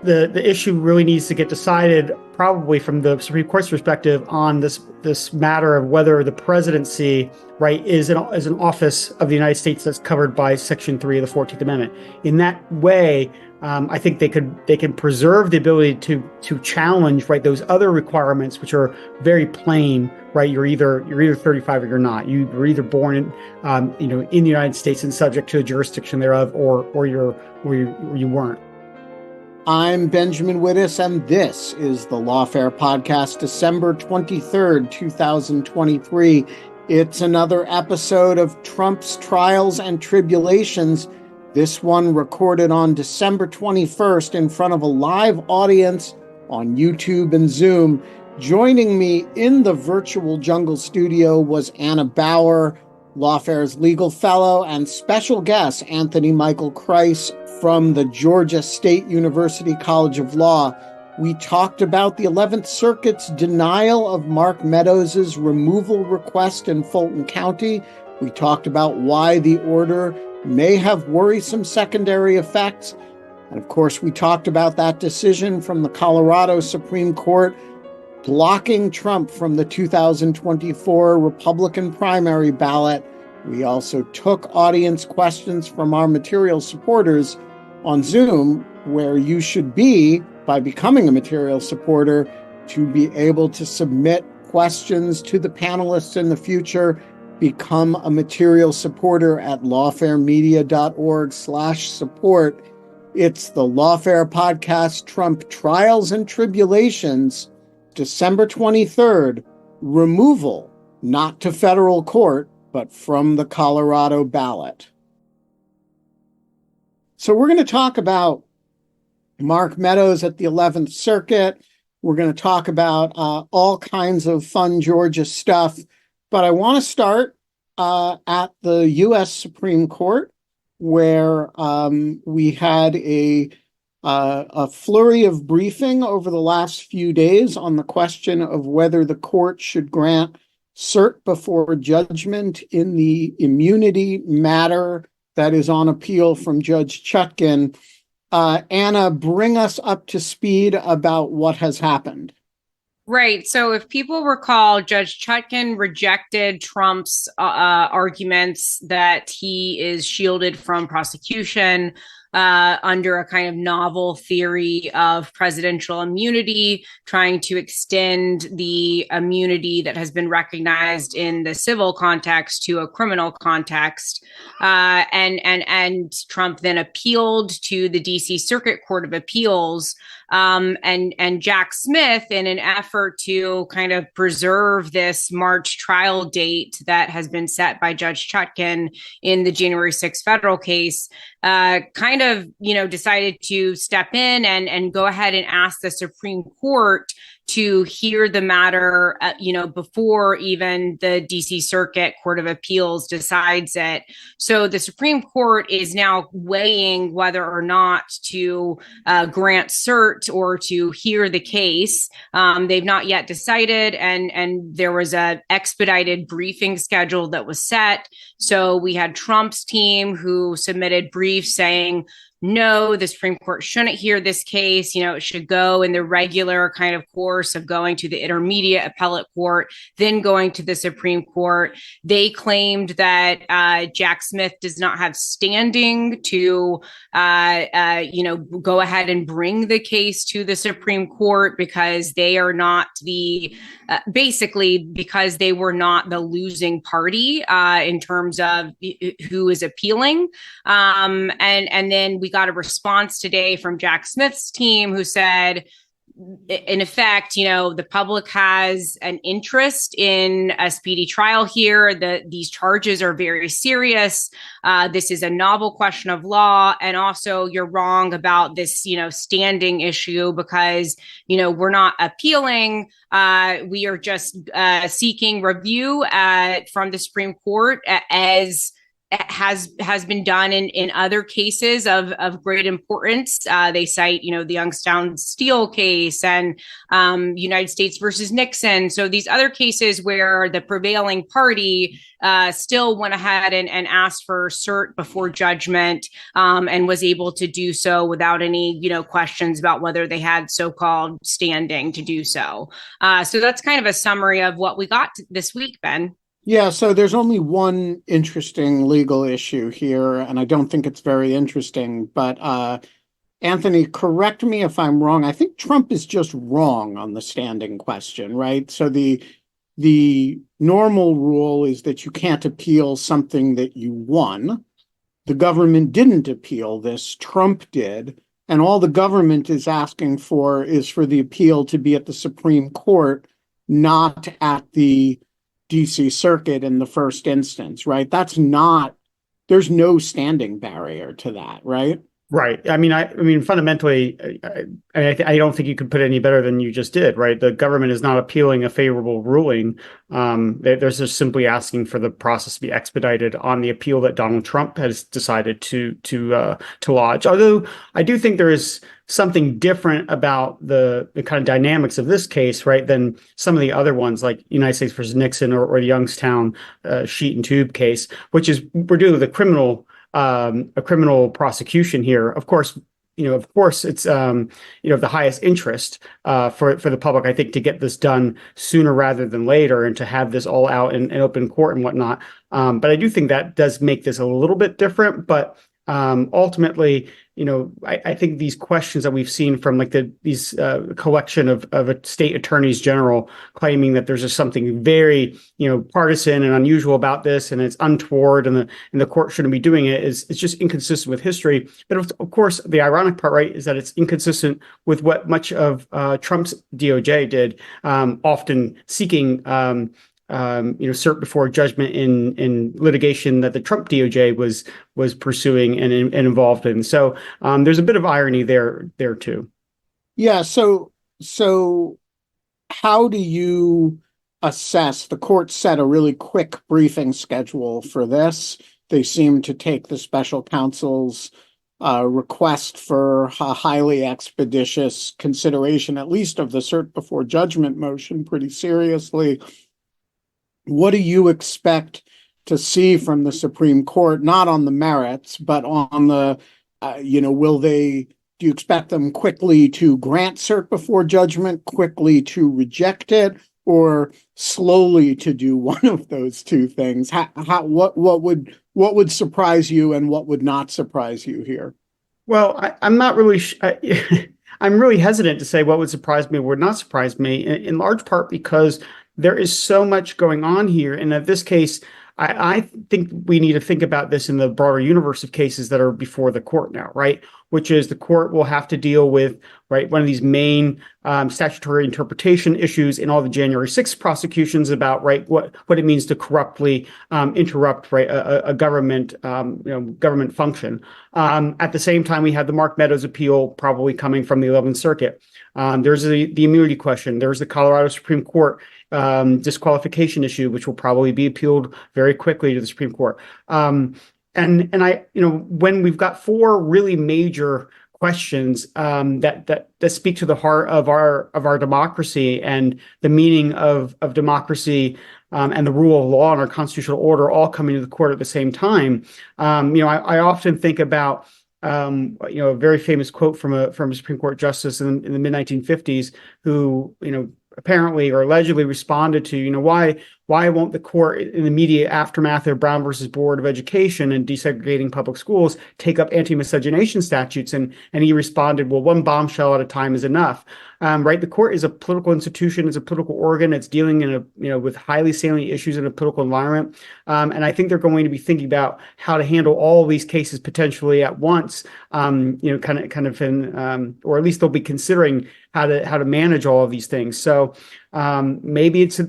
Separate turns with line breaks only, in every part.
the issue really needs to get decided, probably from the Supreme Court's perspective, on this matter of whether the presidency, right, is an office of the United States that's covered by Section 3 of the 14th Amendment. In that way, I think they can preserve the ability to challenge, right, those other requirements, which are very plain, right? You're either 35 or you're not. You were either born in in the United States and subject to a jurisdiction thereof, or you weren't.
I'm Benjamin Wittes, and this is the Lawfare Podcast, December 23rd, 2023. It's another episode of Trump's Trials and Tribulations, this one recorded on December 21st in front of a live audience on YouTube and Zoom. Joining me in the virtual jungle studio was Anna Bauer, Lawfare's legal fellow, and special guest Anthony Michael Kreis from the Georgia State University College of Law. We talked about the 11th Circuit's denial of Mark Meadows' removal request in Fulton County. We talked about why the order may have worrisome secondary effects. And of course, we talked about that decision from the Colorado Supreme Court blocking Trump from the 2024 Republican primary ballot. We also took audience questions from our material supporters on Zoom, where you should be by becoming a material supporter to be able to submit questions to the panelists in the future. Become a material supporter at lawfaremedia.org/support. It's the Lawfare Podcast, Trump Trials and Tribulations, December 23rd, removal, not to federal court, but from the Colorado ballot. So we're going to talk about Mark Meadows at the 11th Circuit. We're going to talk about all kinds of fun Georgia stuff. But I want to start at the U.S. Supreme Court, where we had a flurry of briefing over the last few days on the question of whether the court should grant cert before judgment in the immunity matter that is on appeal from Judge Chutkan. Anna, bring us up to speed about what has happened.
Right. So if people recall, Judge Chutkan rejected Trump's arguments that he is shielded from prosecution under a kind of novel theory of presidential immunity, trying to extend the immunity that has been recognized in the civil context to a criminal context. And Trump then appealed to the DC Circuit Court of Appeals. And Jack Smith, in an effort to kind of preserve this March trial date that has been set by Judge Chutkan in the January 6th federal case, decided to step in and go ahead and ask the Supreme Court to hear the matter, before even the DC Circuit Court of Appeals decides it. So the Supreme Court is now weighing whether or not to grant cert or to hear the case. They've not yet decided, and there was an expedited briefing schedule that was set. So we had Trump's team who submitted briefs saying, no, the Supreme Court shouldn't hear this case. It should go in the regular kind of course of going to the intermediate appellate court, then going to the Supreme Court. They claimed that Jack Smith does not have standing to, go ahead and bring the case to the Supreme Court because they are not because they were not the losing party in terms of who is appealing. And then we got a response today from Jack Smith's team who said, in effect, the public has an interest in a speedy trial here. These charges are very serious. This is a novel question of law. And also you're wrong about this, standing issue because, we're not appealing. We are just seeking review from the Supreme Court as has been done in other cases of great importance. They cite, the Youngstown Steel case and United States versus Nixon. So these other cases where the prevailing party still went ahead and asked for cert before judgment, and was able to do so without any, questions about whether they had so-called standing to do so. So that's kind of a summary of what we got this week, Ben.
Yeah, so there's only one interesting legal issue here, and I don't think it's very interesting, but Anthony, correct me if I'm wrong. I think Trump is just wrong on the standing question, right? So the normal rule is that you can't appeal something that you won. The government didn't appeal this, Trump did, and all the government is asking for is for the appeal to be at the Supreme Court, not at the DC Circuit in the first instance, right? There's no standing barrier to that, right?
Right. I mean, fundamentally, I don't think you could put it any better than you just did, right? The government is not appealing a favorable ruling. They're just simply asking for the process to be expedited on the appeal that Donald Trump has decided to lodge. Although I do think there is something different about the kind of dynamics of this case, right, than some of the other ones like United States versus Nixon or the Youngstown sheet and tube case, which is we're dealing with a criminal prosecution here. Of course, it's the highest interest for the public, I think, to get this done sooner rather than later and to have this all out in open court and whatnot. But I do think that does make this a little bit different. But ultimately, I think these questions that we've seen from like these collection of state attorneys general claiming that there's just something very partisan and unusual about this and it's untoward and the court shouldn't be doing it's just inconsistent with history. But of course, the ironic part, right, is that it's inconsistent with what much of Trump's DOJ did, often seeking cert before judgment in litigation that the Trump DOJ was pursuing and involved in. So there's a bit of irony there too.
Yeah. So how do you assess? The court set a really quick briefing schedule for this. They seem to take the special counsel's request for a highly expeditious consideration, at least of the cert before judgment motion, pretty seriously. What do you expect to see from the Supreme Court, not on the merits, but on the, do you expect them quickly to grant cert before judgment, quickly to reject it, or slowly to do one of those two things? What would surprise you and what would not surprise you here?
Well, I'm not really, I'm really hesitant to say what would surprise me or would not surprise me, in large part because there is so much going on here. And in this case, I think we need to think about this in the broader universe of cases that are before the court now, right? Which is the court will have to deal with, right, one of these main statutory interpretation issues in all the January 6th prosecutions about, right, what it means to corruptly interrupt, right, a government government function. At the same time, we have the Mark Meadows appeal probably coming from the 11th Circuit. There's the immunity question. There's the Colorado Supreme Court disqualification issue, which will probably be appealed very quickly to the Supreme Court. And I, when we've got four really major questions that speak to the heart of our democracy and the meaning of democracy and the rule of law and our constitutional order all coming to the court at the same time, I often think about a very famous quote from a Supreme Court justice in the mid 1950s who apparently or allegedly responded to why won't the court in the immediate aftermath of Brown versus Board of Education and desegregating public schools take up anti-miscegenation statutes? And he responded, well, one bombshell at a time is enough. Right? The court is a political institution. It's a political organ. It's dealing with highly salient issues in a political environment. And I think they're going to be thinking about how to handle all of these cases potentially at once, or at least they'll be considering how to manage all of these things. So maybe it's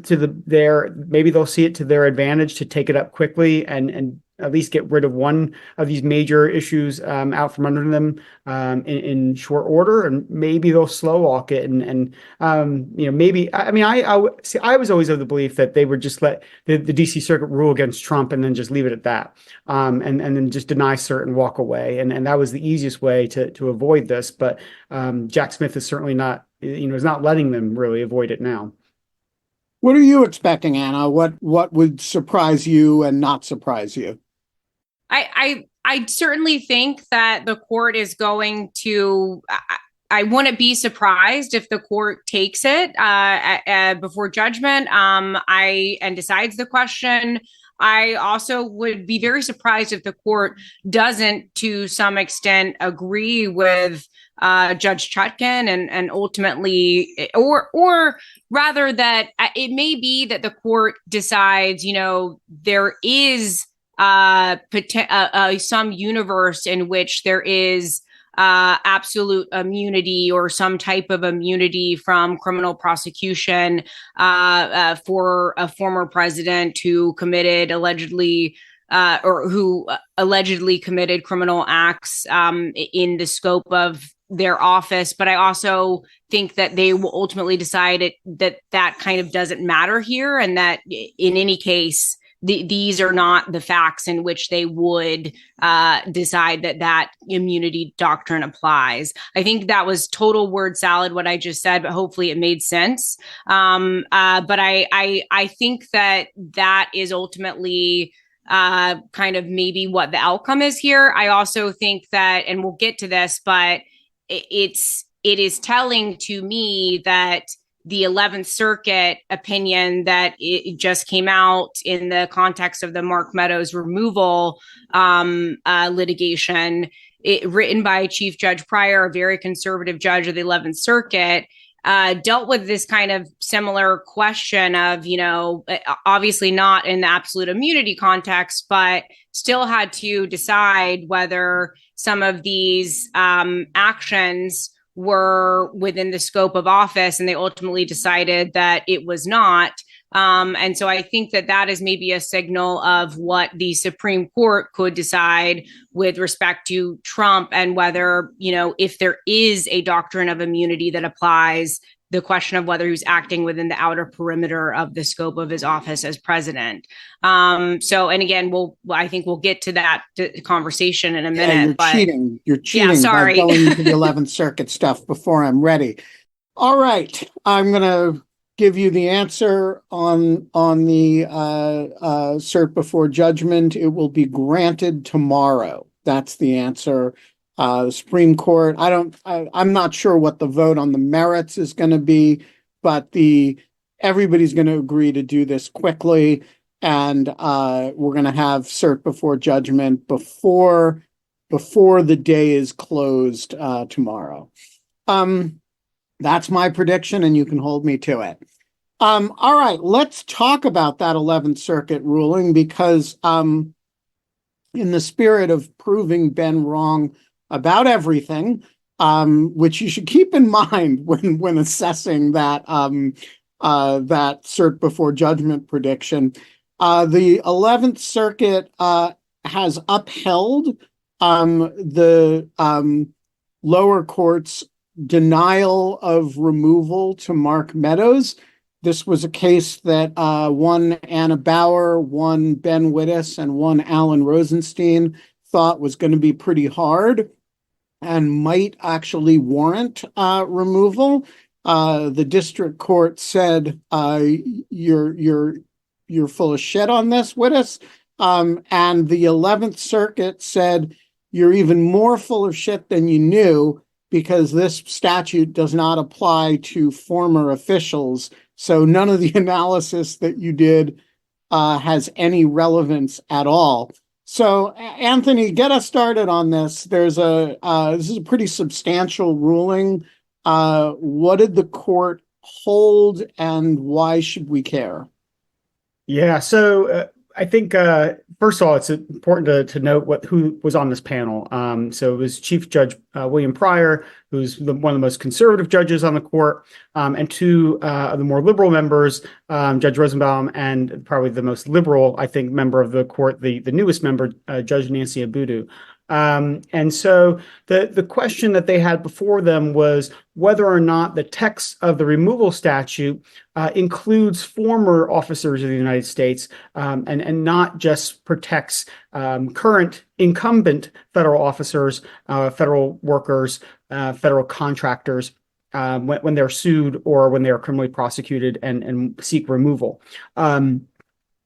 maybe they'll see it to their advantage to take it up quickly and at least get rid of one of these major issues out from under them in short order, and maybe they'll slow walk it. And maybe I was always of the belief that they would just let the DC Circuit rule against Trump and then just leave it at that, and then just deny cert and walk away, and that was the easiest way to avoid this. But Jack Smith is certainly not, is not letting them really avoid it now.
What are you expecting, Anna? What would surprise you and not surprise you?
I certainly think that the court is going to. I wouldn't be surprised if the court takes it before judgment and decides the question. I also would be very surprised if the court doesn't, to some extent, agree with Judge Chutkan and ultimately, or rather that it may be that the court decides, there is some universe in which there is absolute immunity or some type of immunity from criminal prosecution for a former president who committed allegedly committed criminal acts in the scope of their office. But I also think that they will ultimately decide that kind of doesn't matter here, and that in any case, these are not the facts in which they would decide that immunity doctrine applies. I think that was total word salad what I just said, but hopefully it made sense. But I think that is ultimately kind of maybe what the outcome is here. I also think that, and we'll get to this, but it is telling to me that the 11th Circuit opinion that it just came out in the context of the Mark Meadows removal litigation, written by Chief Judge Pryor, a very conservative judge of the 11th Circuit, dealt with this kind of similar question of, obviously not in the absolute immunity context, but still had to decide whether some of these actions were within the scope of office, and they ultimately decided that it was not. And so I think that is maybe a signal of what the Supreme Court could decide with respect to Trump, and whether, if there is a doctrine of immunity that applies, the question of whether he's acting within the outer perimeter of the scope of his office as president. And again, I think we'll get to that conversation in a minute.
You're cheating by going into the 11th Circuit stuff before I'm ready. All right. I'm going to give you the answer on the cert before judgment. It will be granted tomorrow. That's the answer. The Supreme Court, I'm not sure what the vote on the merits is going to be, but everybody's going to agree to do this quickly, and we're going to have cert before judgment before the day is closed tomorrow. That's my prediction, and you can hold me to it. All right, let's talk about that 11th Circuit ruling, because in the spirit of proving Ben wrong about everything, which you should keep in mind when assessing that cert before judgment prediction. The 11th Circuit has upheld the lower court's denial of removal to Mark Meadows. This was a case that one Anna Bauer, one Ben Wittes, and one Alan Rosenstein thought was going to be pretty hard and might actually warrant removal. The district court said, you're full of shit on this, Wittes. And the 11th Circuit said, you're even more full of shit than you knew, because this statute does not apply to former officials. So none of the analysis that you did has any relevance at all. So, Anthony, get us started on this. This is a pretty substantial ruling. What did the court hold, and why should we care?
Yeah, so I think first of all, it's important to note who was on this panel. So it was Chief Judge William Pryor, who's one of the most conservative judges on the court, and two of the more liberal members, Judge Rosenbaum, and probably the most liberal, I think, member of the court, the newest member, Judge Nancy Abudu. And so the question that they had before them was whether or not the text of the removal statute includes former officers of the United States and not just protects current incumbent federal officers, federal workers, federal contractors when they're sued or when they are criminally prosecuted and seek removal. I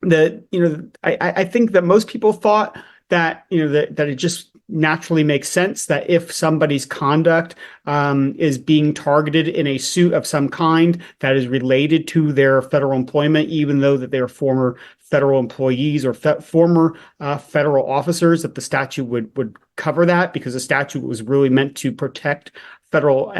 think that most people thought that that it just naturally makes sense that if somebody's conduct is being targeted in a suit of some kind that is related to their federal employment, even though that they are former federal employees or former federal officers, that the statute would cover that, because the statute was really meant to protect federal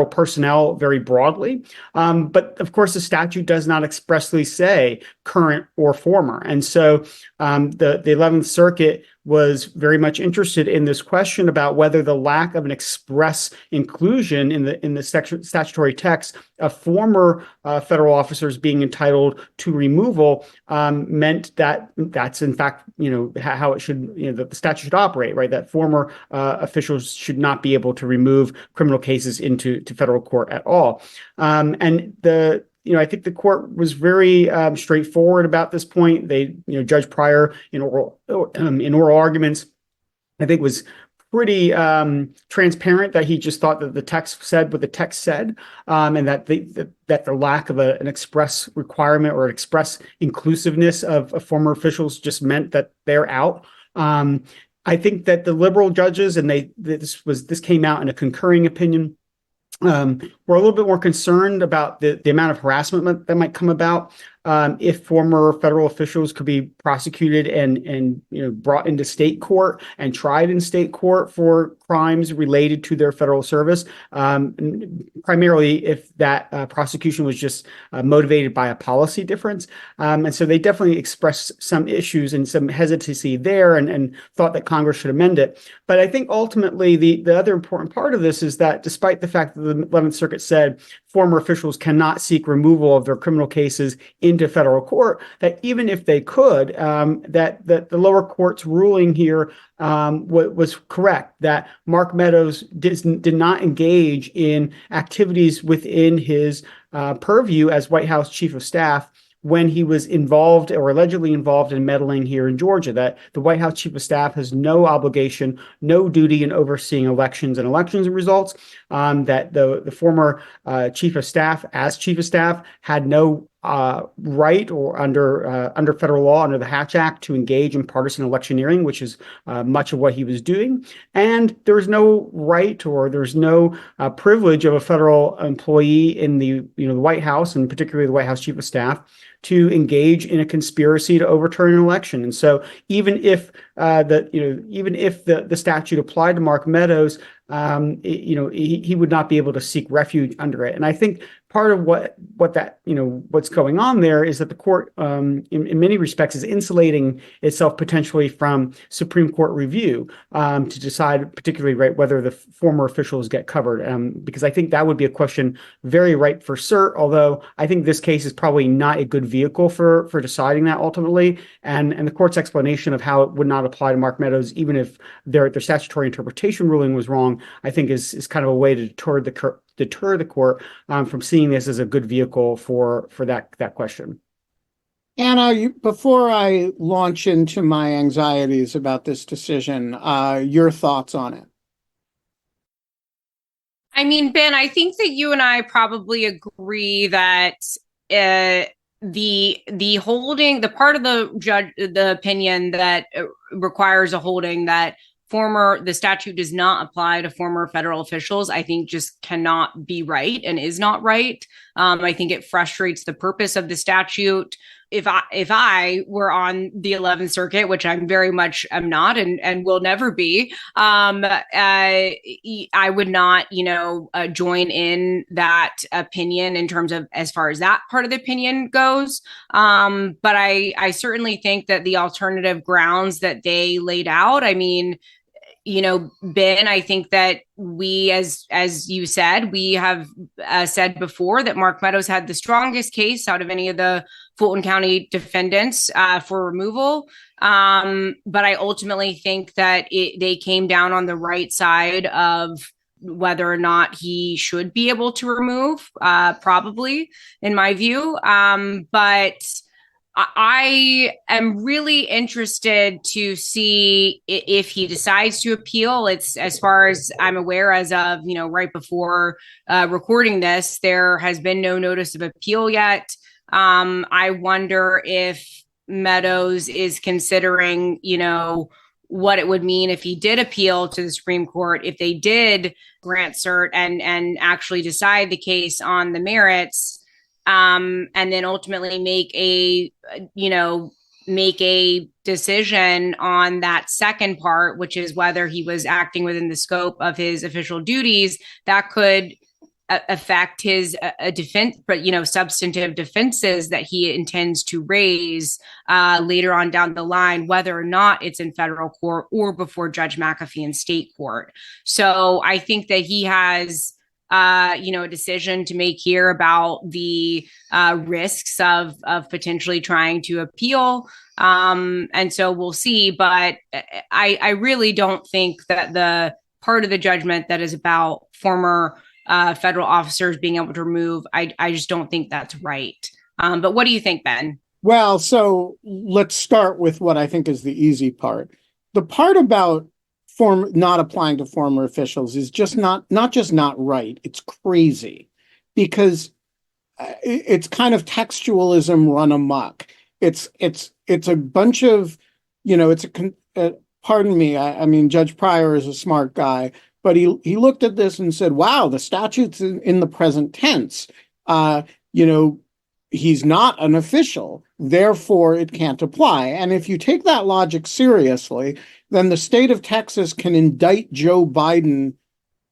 personnel very broadly. But of course, the statute does not expressly say current or former. And so the 11th Circuit was very much interested in this question about whether the lack of an express inclusion in the statutory text of former federal officers being entitled to removal meant that that's in fact how it should that the statute should operate, right? That former officials should not be able to remove criminal cases into federal court at all. I think the court was very straightforward about this point. They, Judge Pryor in oral arguments, I think was pretty transparent that he just thought that the text said what the text said, and that the lack of an express requirement or an express inclusiveness of former officials just meant that they're out. I think that the liberal judges, and this came out in a concurring opinion, were a little bit more concerned about the amount of harassment that might come about if former federal officials could be prosecuted and brought into state court and tried in state court for crimes related to their federal service, primarily if that prosecution was just motivated by a policy difference. And so they definitely expressed some issues and some hesitancy there and thought that Congress should amend it. But I think ultimately the other important part of this is that despite the fact that the 11th Circuit said former officials cannot seek removal of their criminal cases into federal court, that even if they could, that the lower court's ruling here was correct, that Mark Meadows did not engage in activities within his purview as White House Chief of Staff when he was involved or allegedly involved in meddling here in Georgia, that the White House Chief of Staff has no obligation, no duty in overseeing elections and election results, that the former Chief of Staff, as Chief of Staff, had no right or under federal law, under the Hatch Act, to engage in partisan electioneering, which is much of what he was doing. And there's no right or there's no privilege of a federal employee in the White House, and particularly the White House Chief of Staff, to engage in a conspiracy to overturn an election. And so even if the statute applied to Mark Meadows, he would not be able to seek refuge under it. And I think part of what's going on there is that the court, in many respects, is insulating itself potentially from Supreme Court review to decide, particularly, right, whether the former officials get covered. Because I think that would be a question very ripe for cert. Although I think this case is probably not a good vehicle for deciding that ultimately. And the court's explanation of how it would not apply to Mark Meadows, even if their statutory interpretation ruling was wrong, I think is kind of a way to deter the court from seeing this as a good vehicle for that question.
Anna, before I launch into my anxieties about this decision, your thoughts on it?
I mean, Ben, I think that you and I probably agree that the holding, the part of the opinion that requires a holding that the statute does not apply to former federal officials, I think just cannot be right and is not right. I think it frustrates the purpose of the statute. if I were on the 11th Circuit, which I'm very much am not and will never be, I would not, join in that opinion in terms of as far as that part of the opinion goes. But I certainly think that the alternative grounds that they laid out, I mean, Ben, I think that we, as you said, we have said before that Mark Meadows had the strongest case out of any of the Fulton County defendants for removal. But I ultimately think that they came down on the right side of whether or not he should be able to remove, probably, in my view. But I am really interested to see if he decides to appeal. It's, as far as I'm aware, as of, right before recording this, there has been no notice of appeal yet. I wonder if Meadows is considering, what it would mean if he did appeal to the Supreme Court, if they did grant cert and actually decide the case on the merits. And then ultimately make a decision on that second part, which is whether he was acting within the scope of his official duties. That could affect his defense, but substantive defenses that he intends to raise later on down the line, whether or not it's in federal court or before Judge McAfee in state court. So I think that he has a decision to make here about the risks of potentially trying to appeal. And so we'll see. But I really don't think that the part of the judgment that is about former federal officers being able to remove, I just don't think that's right. But what do you think, Ben?
Well, so let's start with what I think is the easy part. The part about not applying to former officials is just not right. It's crazy because it's kind of textualism run amok. It's a bunch of, pardon me. I mean, Judge Pryor is a smart guy, but he looked at this and said, wow, the statute's in the present tense. He's not an official, therefore it can't apply. And if you take that logic seriously, then the state of Texas can indict Joe Biden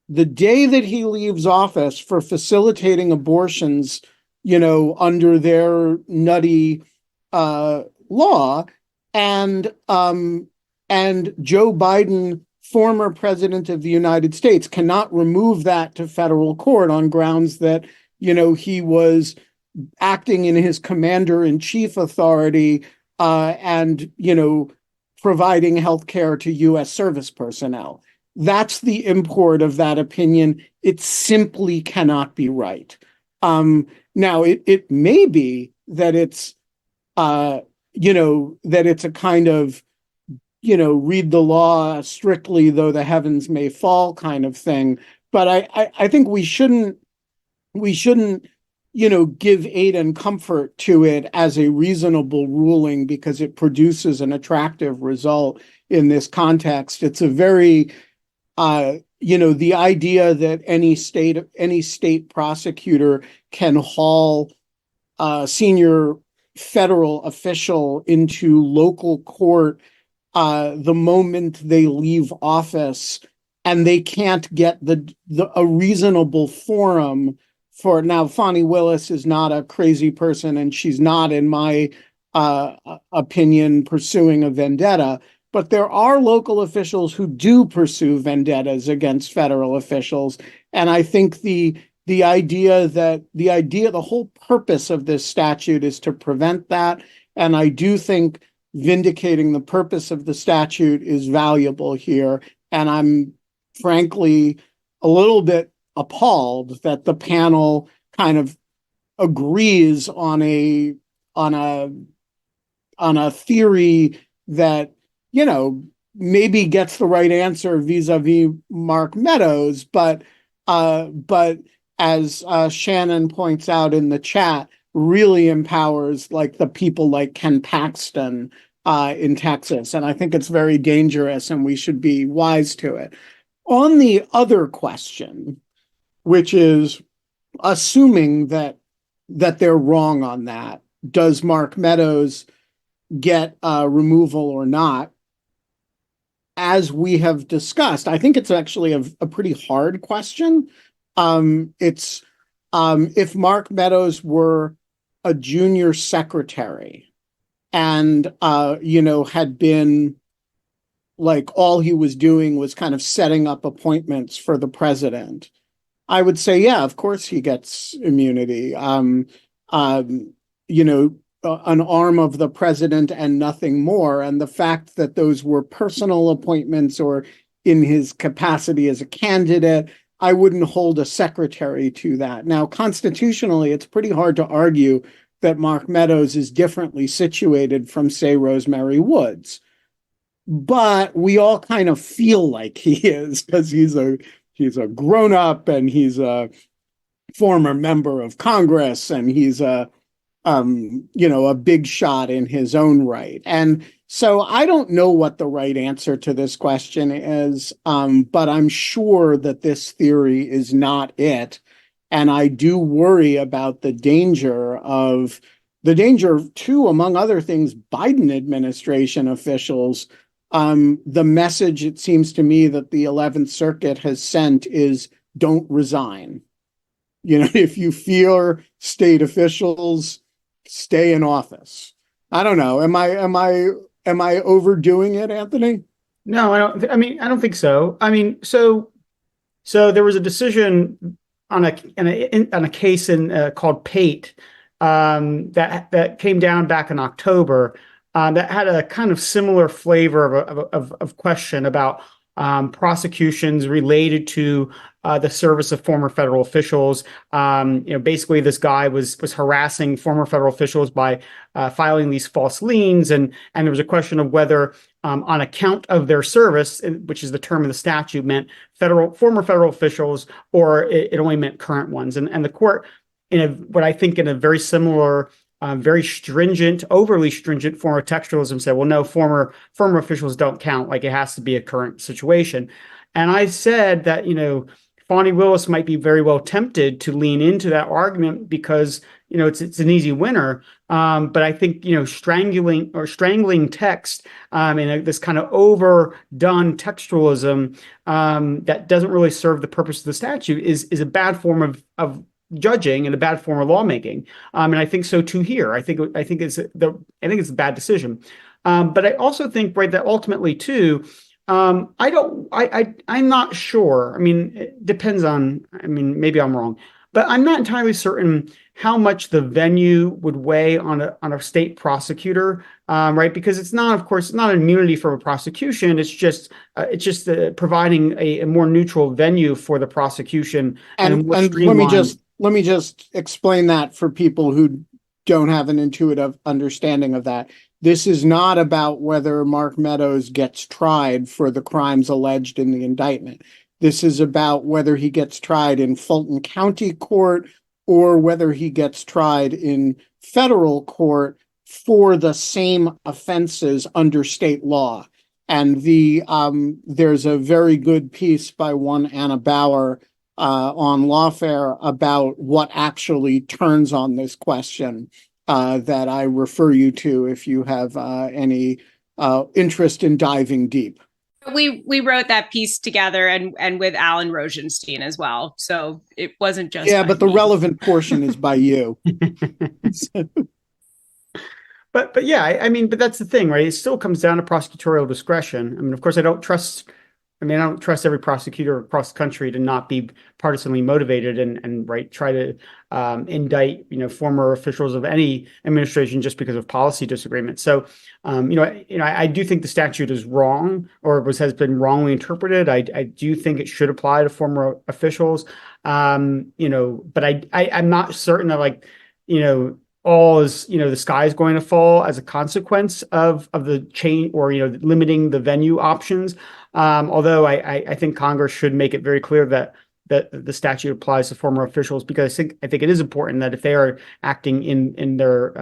the day that he leaves office for facilitating abortions, under their nutty law. And Joe Biden, former president of the United States, cannot remove that to federal court on grounds that, he was acting in his commander-in-chief authority and, providing health care to U.S. service personnel. That's the import of that opinion. It simply cannot be right. Now, it may be that it's, that it's a kind of, read the law strictly, though the heavens may fall kind of thing. But I think we shouldn't, give aid and comfort to it as a reasonable ruling because it produces an attractive result in this context. It's a very, the idea that any state prosecutor can haul a senior federal official into local court the moment they leave office, and they can't get a reasonable forum for. Now, Fani Willis is not a crazy person, and she's not, in my opinion, pursuing a vendetta. But there are local officials who do pursue vendettas against federal officials, and I think the whole purpose of this statute is to prevent that. And I do think vindicating the purpose of the statute is valuable here. And I'm frankly a little bit appalled that the panel kind of agrees on a theory that, maybe gets the right answer vis-a-vis Mark Meadows, but as Shannon points out in the chat, really empowers like the people like Ken Paxton in Texas. And I think it's very dangerous and we should be wise to it. On the other question, which is assuming that they're wrong on that, does Mark Meadows get removal or not? As we have discussed, I think it's actually a pretty hard question. It's if Mark Meadows were a junior secretary and had been like all he was doing was kind of setting up appointments for the president, I would say, yeah, of course he gets immunity. An arm of the president and nothing more. And the fact that those were personal appointments or in his capacity as a candidate, I wouldn't hold a secretary to that. Now, constitutionally, it's pretty hard to argue that Mark Meadows is differently situated from, say, Rosemary Woods. But we all kind of feel like he is, because he's a grown-up and he's a former member of Congress and he's a big shot in his own right. And so I don't know what the right answer to this question is, but I'm sure that this theory is not it. And I do worry about the danger, too, among other things, Biden administration officials. The message, it seems to me, that the 11th Circuit has sent is don't resign. If you fear state officials, stay in office. I don't know. Am I overdoing it, Anthony?
No, I don't. I don't think so. So there was a decision on a case called Pate that came down back in October that had a kind of similar flavor of question about prosecutions related to the service of former federal officials. Basically, this guy was harassing former federal officials by filing these false liens, and there was a question of whether, on account of their service, which is the term of the statute, meant former federal officials, or it only meant current ones. And the court, in a very similar, very stringent, overly stringent form of textualism, said, well, no, former officials don't count. Like, it has to be a current situation. And I said that, Fani Willis might be very well tempted to lean into that argument because, it's an easy winner. But I think, strangling text in this kind of overdone textualism that doesn't really serve the purpose of the statute is a bad form of judging and a bad form of lawmaking. And I think so too here. I think it's a bad decision. But I also think, right, that ultimately too, I'm not sure. It depends on, maybe I'm wrong, but I'm not entirely certain how much the venue would weigh on a state prosecutor, right? Because it's not, of course, it's not immunity from a prosecution. It's just providing a more neutral venue for the prosecution.
And let me just explain that for people who don't have an intuitive understanding of that. This is not about whether Mark Meadows gets tried for the crimes alleged in the indictment. This is about whether he gets tried in Fulton County Court or whether he gets tried in federal court for the same offenses under state law. And there's a very good piece by one Anna Bauer on Lawfare about what actually turns on this question that I refer you to if you have any interest in diving deep.
We wrote that piece together and with Alan Rosenstein as well. So it wasn't just
but the relevant portion is by you.
But yeah, but that's the thing, right? It still comes down to prosecutorial discretion. Of course, I don't trust every prosecutor across the country to not be partisanly motivated and right, try to indict, former officials of any administration just because of policy disagreement. So, I do think the statute is wrong, or has been wrongly interpreted. I do think it should apply to former officials. But I'm not certain that all is, the sky is going to fall as a consequence of the change or, limiting the venue options. Although I think Congress should make it very clear that that the statute applies to former officials, because I think it is important that if they are acting in their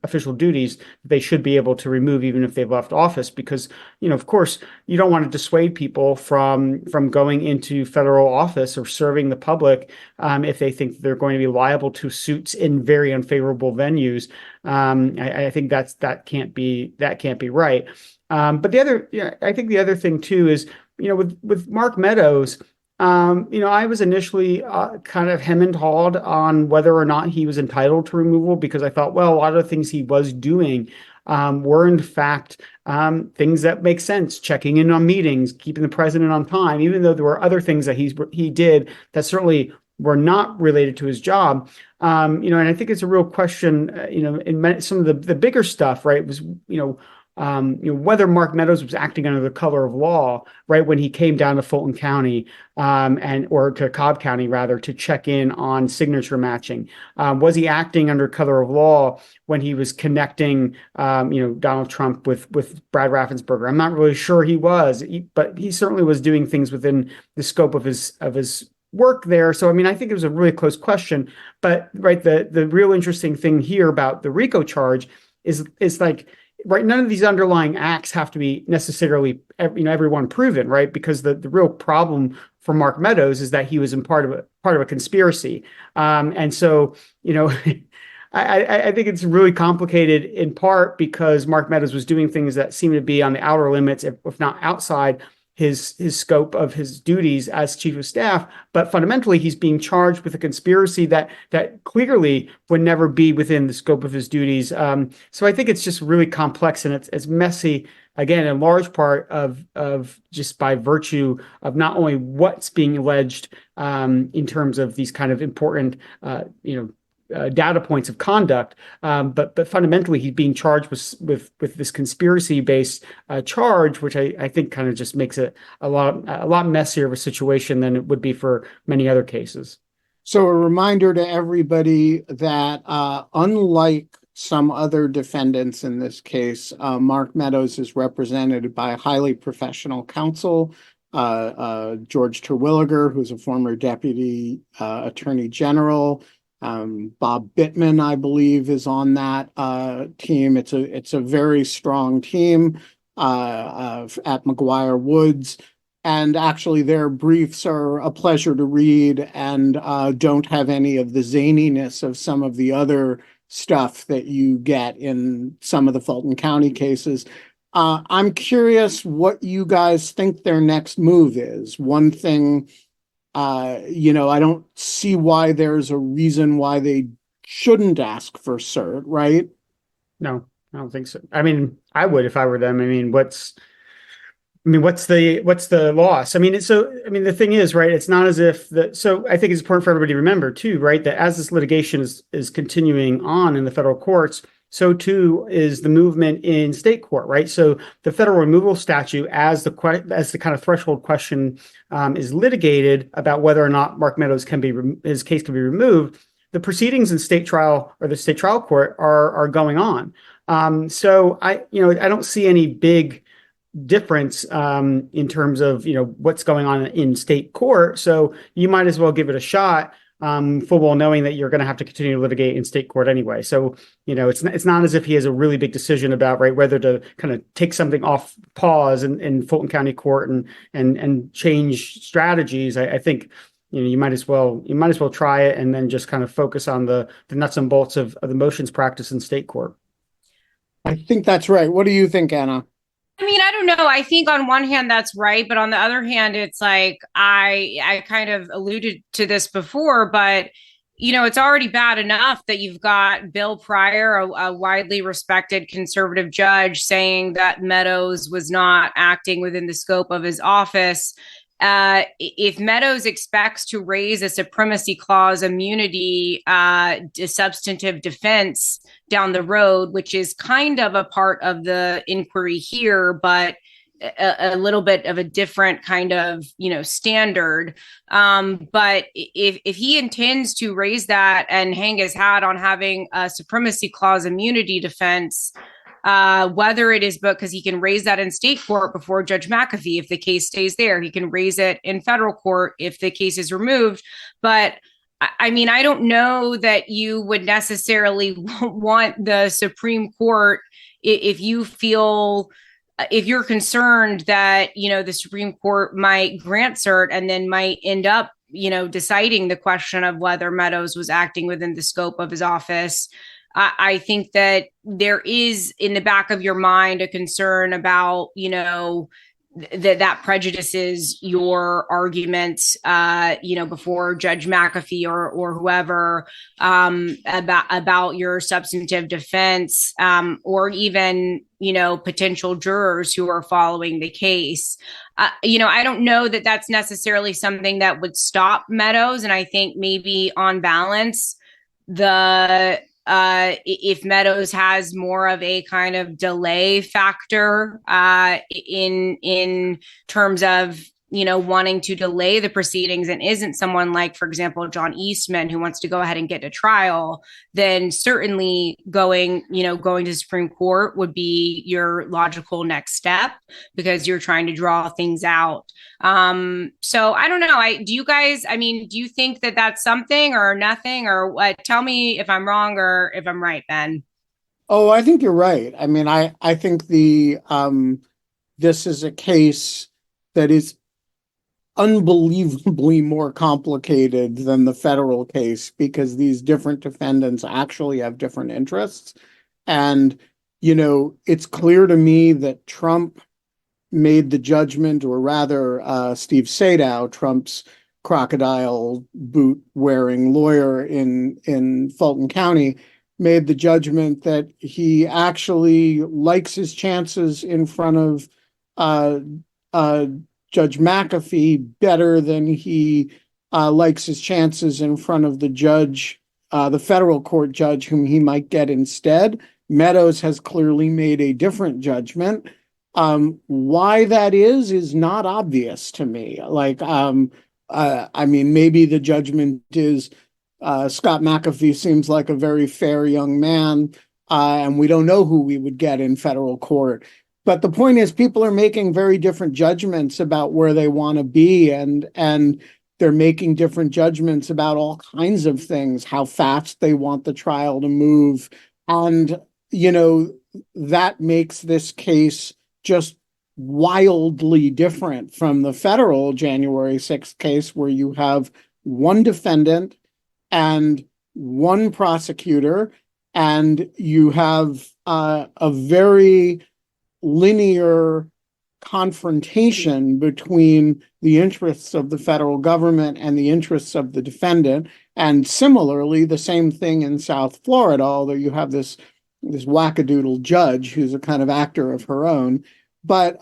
official duties, they should be able to remove even if they've left office, because of course you don't want to dissuade people from going into federal office or serving the public if they think they're going to be liable to suits in very unfavorable venues. I think that can't be right. But I think the other thing too is, with Mark Meadows, I was initially kind of hem and hawed on whether or not he was entitled to removal, because I thought, well, a lot of the things he was doing were in fact things that make sense, checking in on meetings, keeping the president on time, even though there were other things that he did that certainly were not related to his job. And I think it's a real question, in some of the bigger stuff, right, was, whether Mark Meadows was acting under the color of law, right, when he came down to Fulton County or to Cobb County, rather, to check in on signature matching. Was he acting under color of law when he was connecting, Donald Trump with Brad Raffensperger? I'm not really sure he was, but he certainly was doing things within the scope of his work there. So, I think it was a really close question. But right, the real interesting thing here about the RICO charge is like, right, none of these underlying acts have to be necessarily, everyone proven, right? Because the real problem for Mark Meadows is that he was in part of a conspiracy, and so I think it's really complicated, in part because Mark Meadows was doing things that seem to be on the outer limits, if not outside his scope of his duties as chief of staff. But fundamentally, he's being charged with a conspiracy that clearly would never be within the scope of his duties. So I think it's just really complex, and it's messy, again, in large part of just by virtue of not only what's being alleged in terms of these kind of important data points of conduct, but fundamentally he's being charged with this conspiracy-based charge, which I think kind of just makes it a lot messier of a situation than it would be for many other cases.
So a reminder to everybody that unlike some other defendants in this case, Mark Meadows is represented by a highly professional counsel, George Terwilliger, who's a former deputy attorney general. Bob Bittman, I believe, is on that team. It's a very strong team at McGuire Woods, and actually their briefs are a pleasure to read and don't have any of the zaniness of some of the other stuff that you get in some of the Fulton County cases. I'm curious what you guys think their next move is. One thing, I don't see why there's a reason why they shouldn't ask for cert, right?
No, I don't think so. I would if I were them. What's the loss? The thing is, right, it's not as if so I think it's important for everybody to remember too, right, that as this litigation is continuing on in the federal courts, so too is the movement in state court, right? So the federal removal statute, as the kind of threshold question is litigated about whether or not Mark Meadows his case can be removed, the proceedings in state trial or the state trial court are going on. So I don't see any big difference in terms of what's going on in state court. So you might as well give it a shot, full well knowing that you're going to have to continue to litigate in state court anyway. So it's not as if he has a really big decision about, right, whether to kind of take something off pause in Fulton County Court and change strategies. I think you might as well try it and then just kind of focus on the nuts and bolts of the motions practice in state court.
I think that's right. What do you think, Anna?
I don't know. I think on one hand, that's right. But on the other hand, it's like, I kind of alluded to this before, but, it's already bad enough that you've got Bill Pryor, a widely respected conservative judge, saying that Meadows was not acting within the scope of his office. If Meadows expects to raise a supremacy clause immunity substantive defense down the road, which is kind of a part of the inquiry here, but a little bit of a different kind of, standard. But if he intends to raise that and hang his hat on having a supremacy clause immunity defense, whether it is because he can raise that in state court before Judge McAfee if the case stays there. He can raise it in federal court if the case is removed. But I mean, I don't know that you would necessarily want the Supreme Court if you feel, if you're concerned that, the Supreme Court might grant cert and then might end up, deciding the question of whether Meadows was acting within the scope of his office. I think that there is in the back of your mind a concern about, that prejudices your arguments, before Judge McAfee or whoever, about your substantive defense, or even, potential jurors who are following the case. I don't know that that's necessarily something that would stop Meadows. And I think maybe on balance, if Meadows has more of a kind of delay factor in terms of, wanting to delay the proceedings and isn't someone like, for example, John Eastman, who wants to go ahead and get to trial, then certainly going to Supreme Court would be your logical next step because you're trying to draw things out. So I don't know. Do you think that that's something or nothing or what? Tell me if I'm wrong or if I'm right, Ben.
Oh, I think you're right. I mean, I think this is a case that is unbelievably more complicated than the federal case because these different defendants actually have different interests. And, it's clear to me that Trump made the judgment, or rather, Steve Sadow, Trump's crocodile boot-wearing lawyer in Fulton County, made the judgment that he actually likes his chances in front of Judge McAfee better than he likes his chances in front of the judge, the federal court judge whom he might get instead. Meadows has clearly made a different judgment. Why that is not obvious to me. I mean, maybe the judgment is Scott McAfee seems like a very fair young man, and we don't know who we would get in federal court. But the point is, people are making very different judgments about where they want to be, and they're making different judgments about all kinds of things, how fast they want the trial to move. And, that makes this case just wildly different from the federal January 6th case, where you have one defendant and one prosecutor, and you have a very linear confrontation between the interests of the federal government and the interests of the defendant. And similarly, the same thing in South Florida, although you have this wackadoodle judge who's a kind of actor of her own. But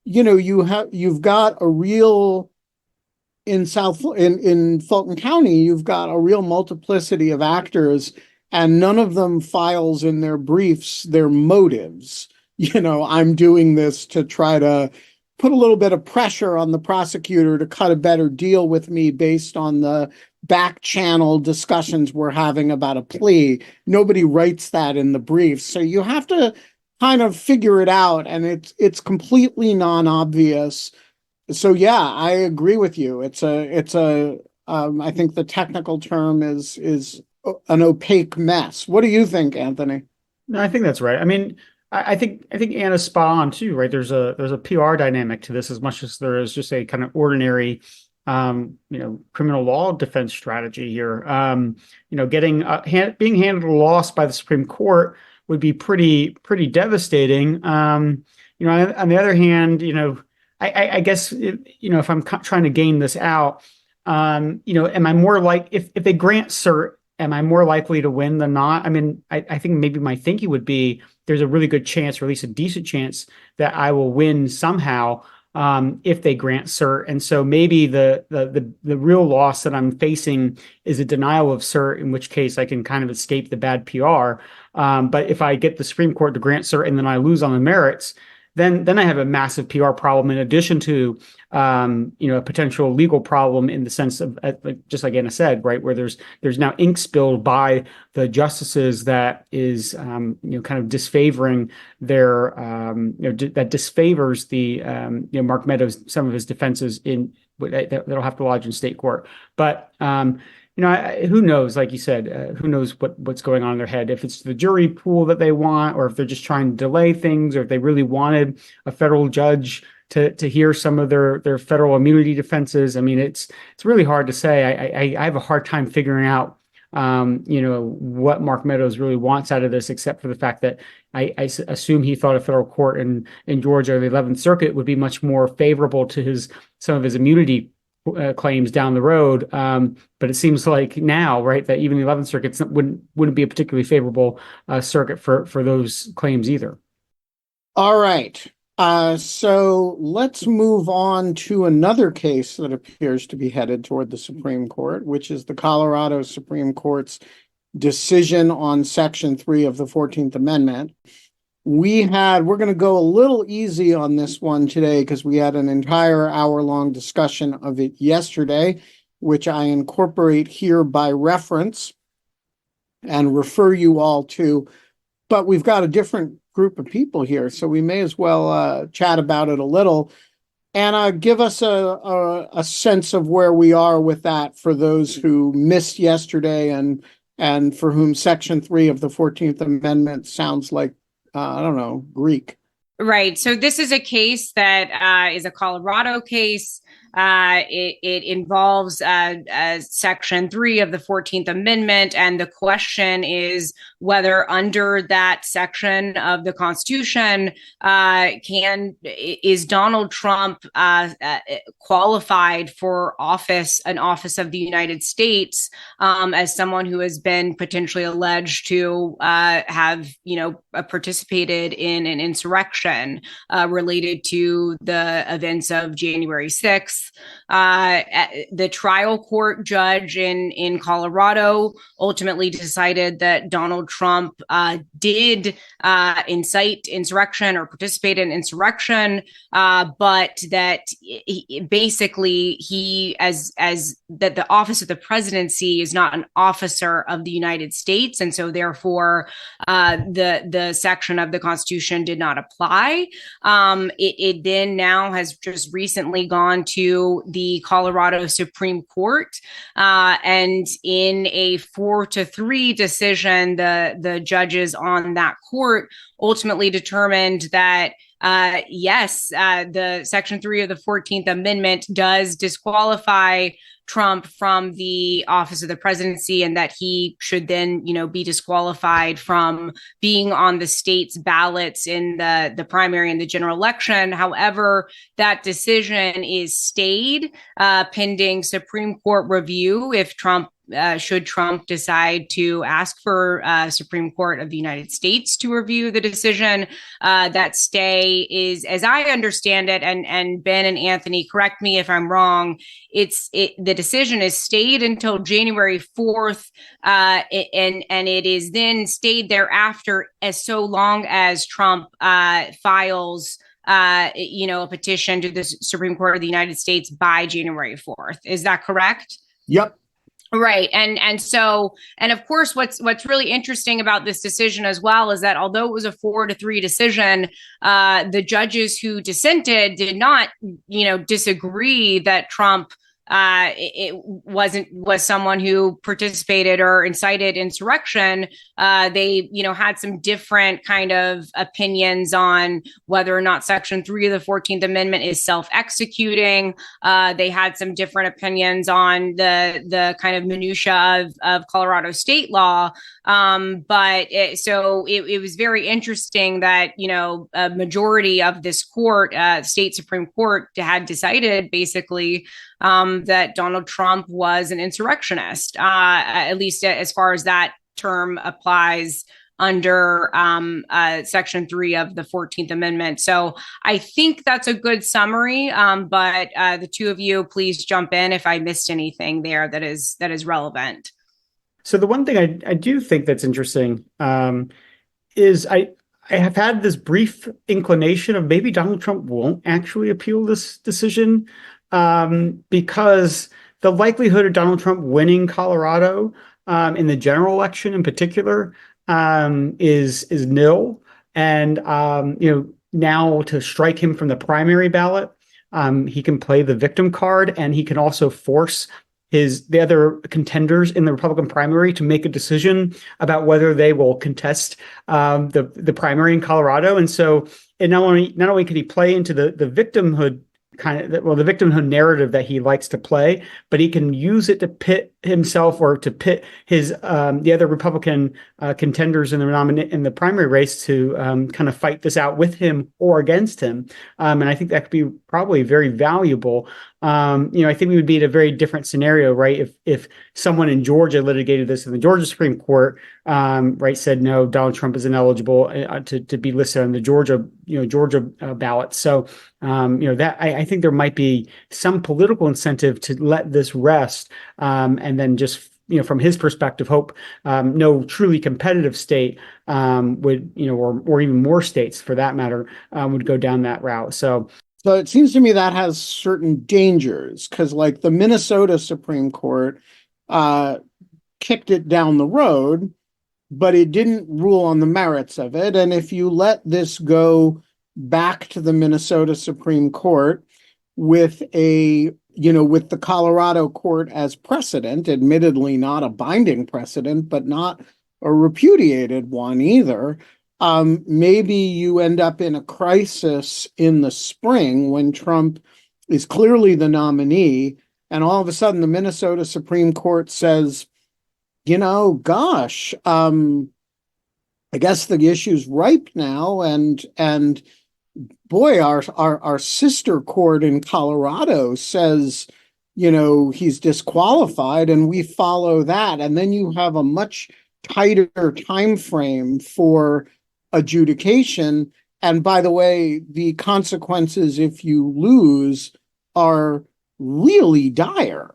you've got a real in Fulton County, you've got a real multiplicity of actors, and none of them files in their briefs their motives. I'm doing this to try to put a little bit of pressure on the prosecutor to cut a better deal with me based on the back channel discussions we're having about a plea. Nobody writes that in the brief. So you have to kind of figure it out, and it's completely non-obvious. So yeah, I agree with you. I think the technical term is an opaque mess. What do you think, Anthony?
No, I think that's right. I mean, I think Anna's spot on too, right? There's a PR dynamic to this as much as there is just a kind of ordinary, criminal law defense strategy here. Getting being handed a loss by the Supreme Court would be pretty devastating. On the other hand, I guess if I'm trying to game this out, am I more like if they grant cert, am I more likely to win than not? I mean, I think maybe my thinking would be there's a really good chance, or at least a decent chance, that I will win somehow if they grant cert. And so maybe the real loss that I'm facing is a denial of cert, in which case I can kind of escape the bad PR. But if I get the Supreme Court to grant cert and then I lose on the merits, then I have a massive PR problem in addition to a potential legal problem in the sense of, just like Anna said, right, where there's now ink spilled by the justices that is kind of disfavoring their that disfavors the Mark Meadows, some of his defenses that'll have to lodge in state court. But who knows? Like you said, who knows what's going on in their head? If it's the jury pool that they want, or if they're just trying to delay things, or if they really wanted a federal judge to hear some of their federal immunity defenses. I mean, it's really hard to say. I have a hard time figuring out what Mark Meadows really wants out of this, except for the fact that I assume he thought a federal court in Georgia, the 11th Circuit, would be much more favorable to some of his immunity claims down the road. But it seems like now, right, that even the 11th Circuit wouldn't be a particularly favorable circuit for those claims either.
All right. So let's move on to another case that appears to be headed toward the Supreme Court, which is the Colorado Supreme Court's decision on Section 3 of the 14th Amendment. We're going to go a little easy on this one today because we had an entire hour-long discussion of it yesterday, which I incorporate here by reference and refer you all to. But we've got a different group of people here, so we may as well chat about it a little. Anna, give us a sense of where we are with that for those who missed yesterday and for whom Section 3 of the 14th Amendment sounds like, Greek.
Right. So this is a case that is a Colorado case. It involves Section 3 of the 14th Amendment. And the question is whether under that section of the Constitution, is Donald Trump qualified for an office of the United States as someone who has been potentially alleged to have, participated in an insurrection related to the events of January 6th. The trial court judge in Colorado ultimately decided that Donald Trump did incite insurrection or participate in insurrection, but that that the office of the presidency is not an officer of the United States, and so therefore the section of the Constitution did not apply. It then now has just recently gone to the Colorado Supreme Court, and in a 4-3 decision, the judges on that court ultimately determined that yes, the Section 3 of the 14th Amendment does disqualify Trump from the office of the presidency, and that he should then, be disqualified from being on the state's ballots in the primary and the general election. However, that decision is stayed pending Supreme Court review. If should Trump decide to ask for Supreme Court of the United States to review the decision, that stay is, as I understand it, and Ben and Anthony, correct me if I'm wrong, the decision is stayed until January 4th, and it is then stayed thereafter as so long as Trump files a petition to the Supreme Court of the United States by January 4th. Is that correct?
Yep.
Right. And of course, what's really interesting about this decision as well is that although it was a 4-3 decision, the judges who dissented did not, disagree that Trump was someone who participated or incited insurrection. They, had some different kind of opinions on whether or not Section 3 of the 14th Amendment is self-executing. They had some different opinions on the kind of minutia of Colorado state law. But it was very interesting that, a majority of this court, state Supreme Court, had decided basically that Donald Trump was an insurrectionist, at least as far as that term applies under Section 3 of the 14th Amendment. So I think that's a good summary. But the two of you, please jump in if I missed anything there that is relevant.
So the one thing I do think that's interesting is I have had this brief inclination of maybe Donald Trump won't actually appeal this decision, because the likelihood of Donald Trump winning Colorado, in the general election in particular, is nil. And now to strike him from the primary ballot, he can play the victim card, and he can also force the other contenders in the Republican primary to make a decision about whether they will contest the primary in Colorado. And so, not only can he play into the victimhood the victimhood narrative that he likes to play, but he can use it to pit himself, or to pit his the other Republican contenders in the primary race to kind of fight this out with him or against him. And I think that could be probably very valuable. I think we would be in a very different scenario, right? If someone in Georgia litigated this in the Georgia Supreme Court, right, said no, Donald Trump is ineligible to be listed on the Georgia ballot. So that I think there might be some political incentive to let this rest, and then just from his perspective, hope no truly competitive state would or even more states for that matter would go down that route. So
it seems to me that has certain dangers, because like the Minnesota Supreme Court kicked it down the road, but it didn't rule on the merits of it. And if you let this go back to the Minnesota Supreme Court with with the Colorado court as precedent, admittedly not a binding precedent, but not a repudiated one either, maybe you end up in a crisis in the spring when Trump is clearly the nominee, and all of a sudden the Minnesota Supreme Court says, gosh, I guess the issue's ripe now, and boy, our sister court in Colorado says, he's disqualified, and we follow that, and then you have a much tighter time frame for adjudication. And by the way, the consequences if you lose are really dire.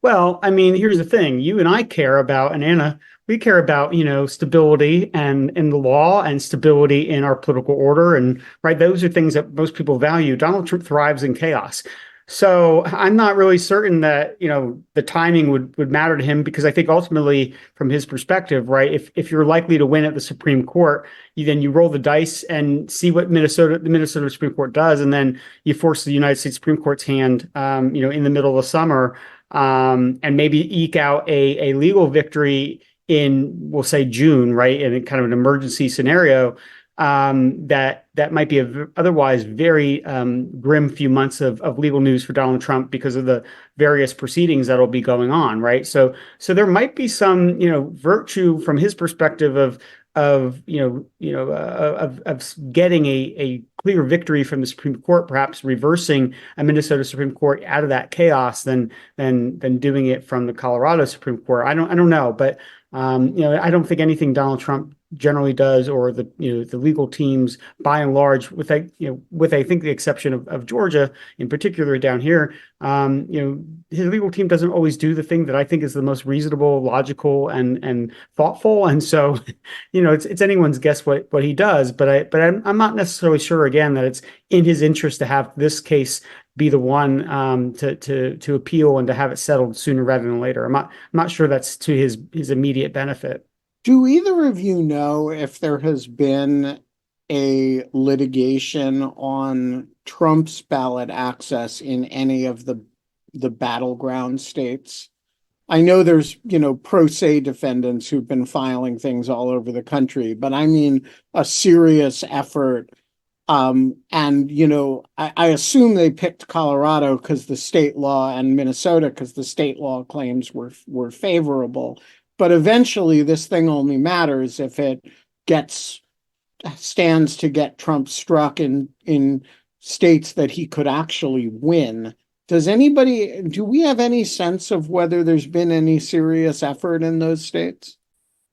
Well, I mean, here's the thing. You and I care about, and Anna, we care about, stability and in the law, and stability in our political order. And right, those are things that most people value. Donald Trump thrives in chaos. So I'm not really certain that, the timing would matter to him, because I think ultimately from his perspective, right, if you're likely to win at the Supreme Court, then you roll the dice and see what the Minnesota Supreme Court does. And then you force the United States Supreme Court's hand, in the middle of summer, and maybe eke out a legal victory in, we'll say, June, right, in kind of an emergency scenario. That might be otherwise very grim few months of legal news for Donald Trump because of the various proceedings that'll be going on, right? So there might be some virtue from his perspective of getting a clear victory from the Supreme Court, perhaps reversing a Minnesota Supreme Court out of that chaos than doing it from the Colorado Supreme Court. I don't know, but I don't think anything Donald Trump generally does, or the legal teams by and large, with I think the exception of Georgia in particular down here, his legal team doesn't always do the thing that I think is the most reasonable, logical, and thoughtful. And so, it's anyone's guess what he does. But I'm not necessarily sure again that it's in his interest to have this case be the one to appeal and to have it settled sooner rather than later. I'm not sure that's to his immediate benefit.
Do either of you know if there has been a litigation on Trump's ballot access in any of the battleground states? I know there's, pro se defendants who've been filing things all over the country, but I mean a serious effort. I assume they picked Colorado because the state law, and Minnesota because the state law claims were favorable. But eventually this thing only matters if it stands to get Trump struck in states that he could actually win. Do we have any sense of whether there's been any serious effort in those states?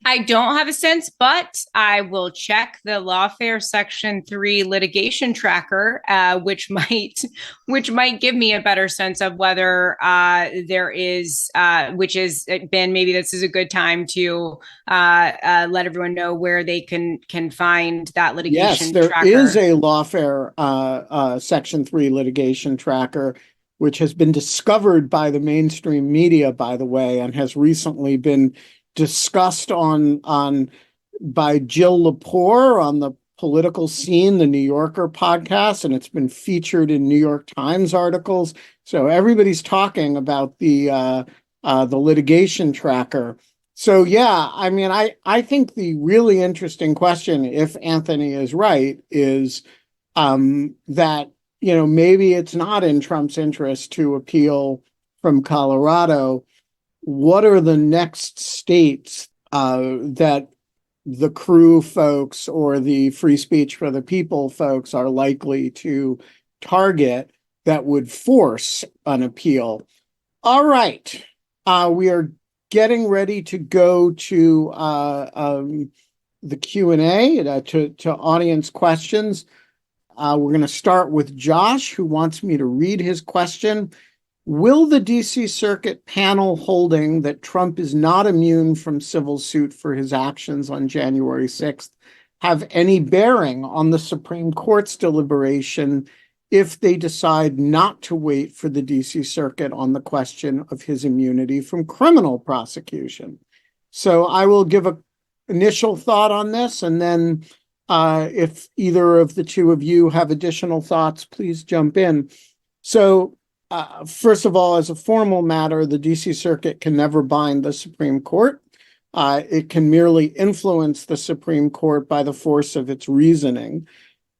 I don't have a sense, but I will check the Lawfare Section 3 litigation tracker, which might give me a better sense of whether there is, which is Ben. Maybe this is a good time to let everyone know where they can find that litigation
Yes, there
tracker.
is a Lawfare Section 3 litigation tracker, which has been discovered by the mainstream media, by the way, and has recently been discussed by Jill Lepore on the Political Scene, the New Yorker podcast, and it's been featured in New York Times articles. So everybody's talking about the litigation tracker. So yeah, I mean, I think the really interesting question, if Anthony is right, is that maybe it's not in Trump's interest to appeal from Colorado. What are the next states that the crew folks or the Free Speech for the People folks are likely to target that would force an appeal? All right. We are getting ready to go to the Q&A, to audience questions. We're going to start with Josh, who wants me to read his question. Will the DC Circuit panel holding that Trump is not immune from civil suit for his actions on January 6th have any bearing on the Supreme Court's deliberation if they decide not to wait for the DC Circuit on the question of his immunity from criminal prosecution? So I will give an initial thought on this, and then if either of the two of you have additional thoughts, please jump in. So first of all, as a formal matter, the DC Circuit can never bind the Supreme Court. It can merely influence the Supreme Court by the force of its reasoning.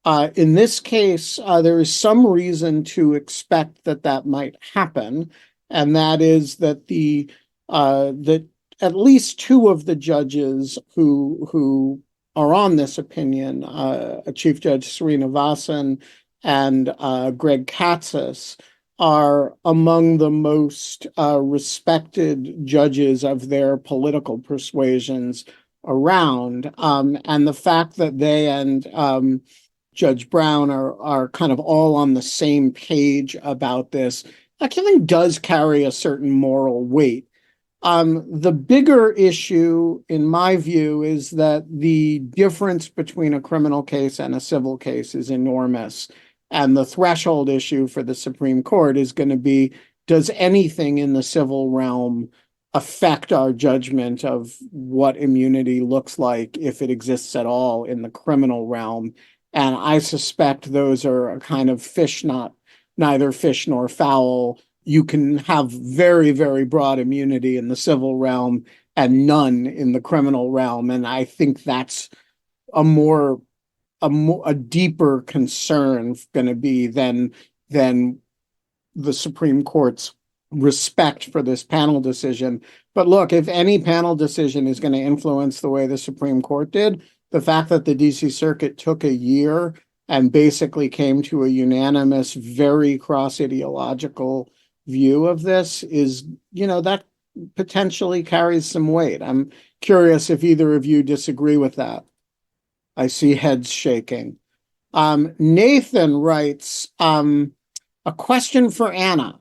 In this case, there is some reason to expect that might happen, and that is that that at least two of the judges who are on this opinion, Chief Judge Srinivasan and Greg Katsas, are among the most respected judges of their political persuasions around. And the fact that they and Judge Brown are kind of all on the same page about this, I think does carry a certain moral weight. The bigger issue, in my view, is that the difference between a criminal case and a civil case is enormous. And the threshold issue for the Supreme Court is going to be, does anything in the civil realm affect our judgment of what immunity looks like, if it exists at all, in the criminal realm? And I suspect those are a kind of neither fish nor fowl. You can have very, very broad immunity in the civil realm and none in the criminal realm. And I think that's a deeper concern going to be than the Supreme Court's respect for this panel decision. But look, if any panel decision is going to influence the way the Supreme Court did, the fact that the DC Circuit took a year and basically came to a unanimous, very cross-ideological view of this is, that potentially carries some weight. I'm curious if either of you disagree with that. I see heads shaking. Nathan writes, a question for Anna.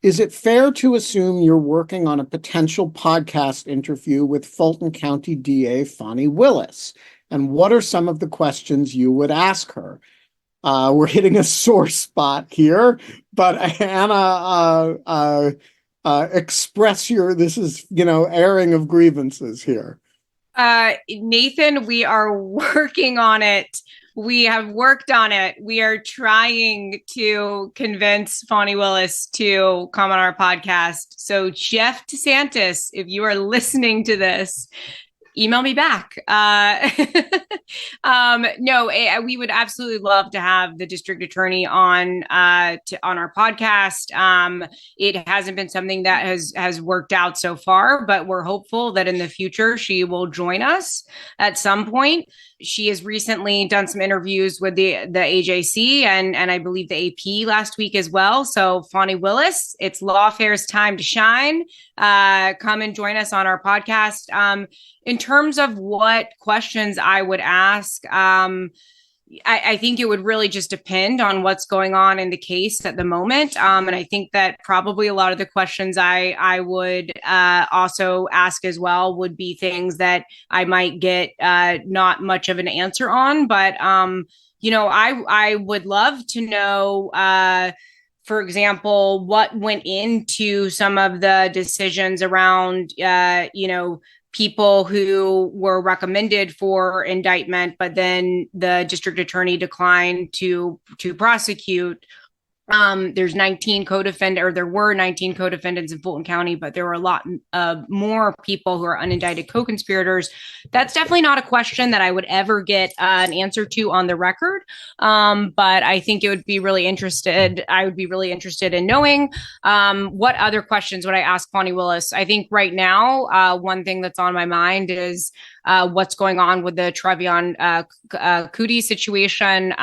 Is it fair to assume you're working on a potential podcast interview with Fulton County DA Fani Willis? And what are some of the questions you would ask her? We're hitting a sore spot here, but Anna, express this is, airing of grievances here.
Nathan, we are working on it. We have worked on it. We are trying to convince Fani Willis to come on our podcast. So Jeff DeSantis, if you are listening to this, email me back. No, we would absolutely love to have the district attorney on our podcast. It hasn't been something that has worked out so far, but we're hopeful that in the future she will join us at some point. She has recently done some interviews with the AJC and I believe the AP last week as well. So Fani Willis, it's Lawfare's time to shine. Come and join us on our podcast. In terms of what questions I would ask, I think it would really just depend on what's going on in the case at the moment. And I think that probably a lot of the questions I would also ask as well would be things that I might get not much of an answer on. But, I would love to know, for example, what went into some of the decisions around, people who were recommended for indictment, but then the district attorney declined to prosecute. There's 19 co-defendants, or there were 19 co-defendants in Fulton County, but there were a lot more people who are unindicted co-conspirators. That's definitely not a question that I would ever get an answer to on the record. But I think I would be really interested in knowing what other questions would I ask Fani Willis. I think right now, one thing that's on my mind is what's going on with the Trevion Cootie situation.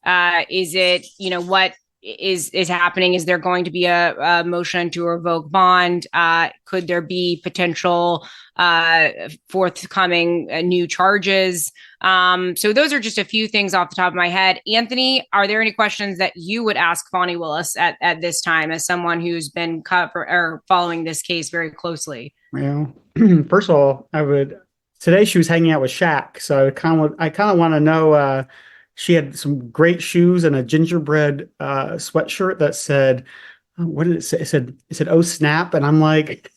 Is it, what is happening? Is there going to be a motion to revoke bond? Could there be potential forthcoming new charges? So those are just a few things off the top of my head. Anthony, are there any questions that you would ask Fani Willis at this time as someone who's been following this case very closely?
Well, first of all, today she was hanging out with Shaq, so I kind of want to know. She had some great shoes and a gingerbread sweatshirt that said, what did it say? It said, "Oh snap!" And I'm like,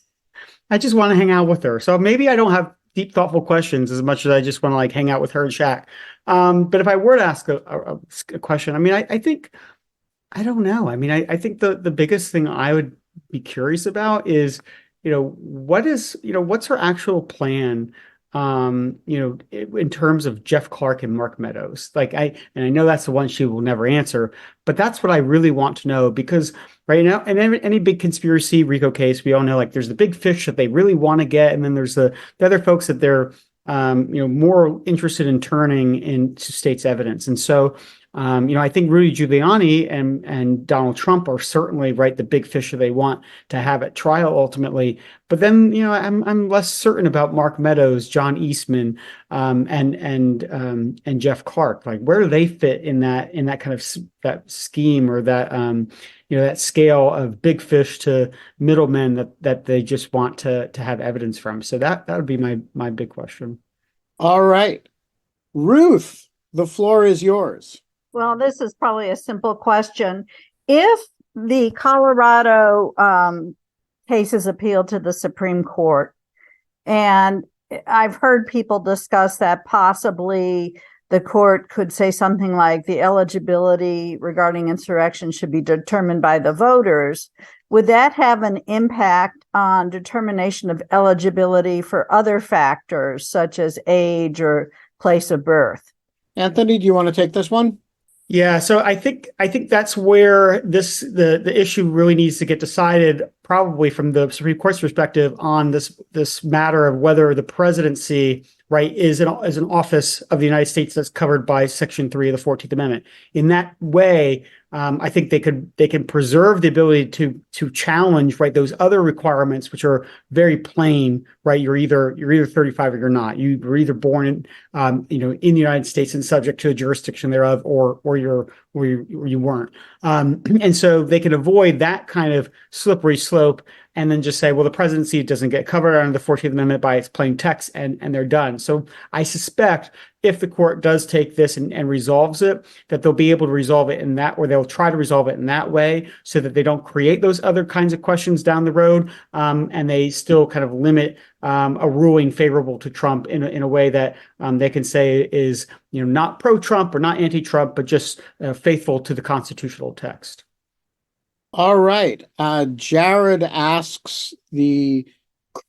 I just want to hang out with her. So maybe I don't have deep, thoughtful questions as much as I just want to hang out with her and Shaq. But if I were to ask a question, I think I don't know. I think the biggest thing I would be curious about is, what's her actual plan? In terms of Jeff Clark and Mark Meadows, I know that's the one she will never answer, but that's what I really want to know, because right now, in any big conspiracy RICO case, we all know there's the big fish that they really want to get, and then there's the other folks that they're more interested in turning into state's evidence. And so I think Rudy Giuliani and Donald Trump are certainly the big fish that they want to have at trial ultimately. But then I'm less certain about Mark Meadows, John Eastman, and Jeff Clark. Where do they fit in that kind of that scheme, or that that scale of big fish to middlemen that they just want to have evidence from? So that would be my big question.
All right, Ruth, the floor is yours.
Well, this is probably a simple question. If the Colorado case is appealed to the Supreme Court, and I've heard people discuss that possibly the court could say something like the eligibility regarding insurrection should be determined by the voters, would that have an impact on determination of eligibility for other factors such as age or place of birth?
Anthony, do you want to take this one?
Yeah, so I think that's where the issue really needs to get decided, probably from the Supreme Court's perspective, on this matter of whether the presidency is an office of the United States that's covered by Section 3 of the 14th Amendment. In that way, I think they can preserve the ability to challenge those other requirements, which are very plain. You're either 35 or you're not. You were either born in the United States and subject to a jurisdiction thereof, or you weren't. And so they can avoid that kind of slippery slope, and then just say, well, the presidency doesn't get covered under the 14th Amendment by its plain text, and they're done. So I suspect if the court does take this and resolves it, that they'll be able to resolve it in that, or they'll try to resolve it in that way, so that they don't create those other kinds of questions down the road, and they still kind of limit a ruling favorable to Trump in a way that they can say is not pro-Trump or not anti-Trump, but just faithful to the constitutional text.
All right. Jared asks the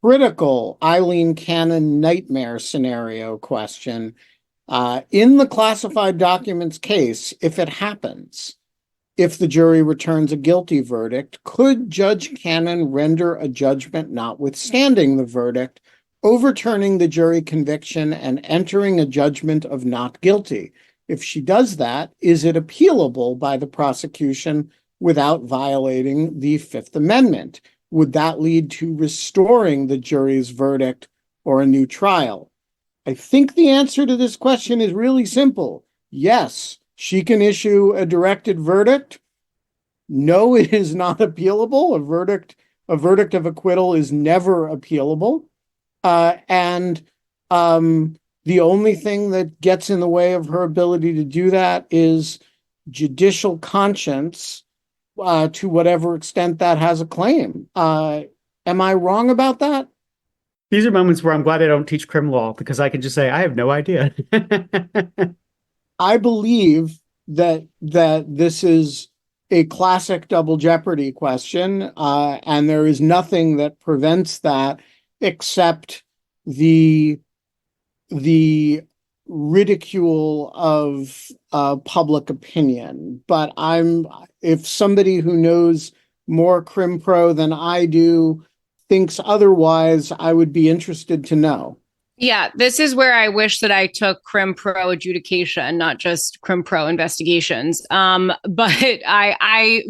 critical Eileen Cannon nightmare scenario question. In the classified documents case, if it happens, if the jury returns a guilty verdict, could Judge Cannon render a judgment notwithstanding the verdict, overturning the jury conviction and entering a judgment of not guilty. If she does that, is it appealable by the prosecution without violating the Fifth Amendment? Would that lead to restoring the jury's verdict or a new trial? I think the answer to this question is really simple. Yes, she can issue a directed verdict. No, it is not appealable. A verdict of acquittal is never appealable. And the only thing that gets in the way of her ability to do that is judicial conscience, to whatever extent that has a claim. Am I wrong about that?
These are moments where I'm glad I don't teach crim law, because I can just say, I have no idea.
I believe that this is a classic double jeopardy question, and there is nothing that prevents that except the ridicule of public opinion. But if somebody who knows more crim pro than I do thinks otherwise, I would be interested to know.
Yeah, this is where I wish that I took crim pro adjudication, not just crim pro investigations. But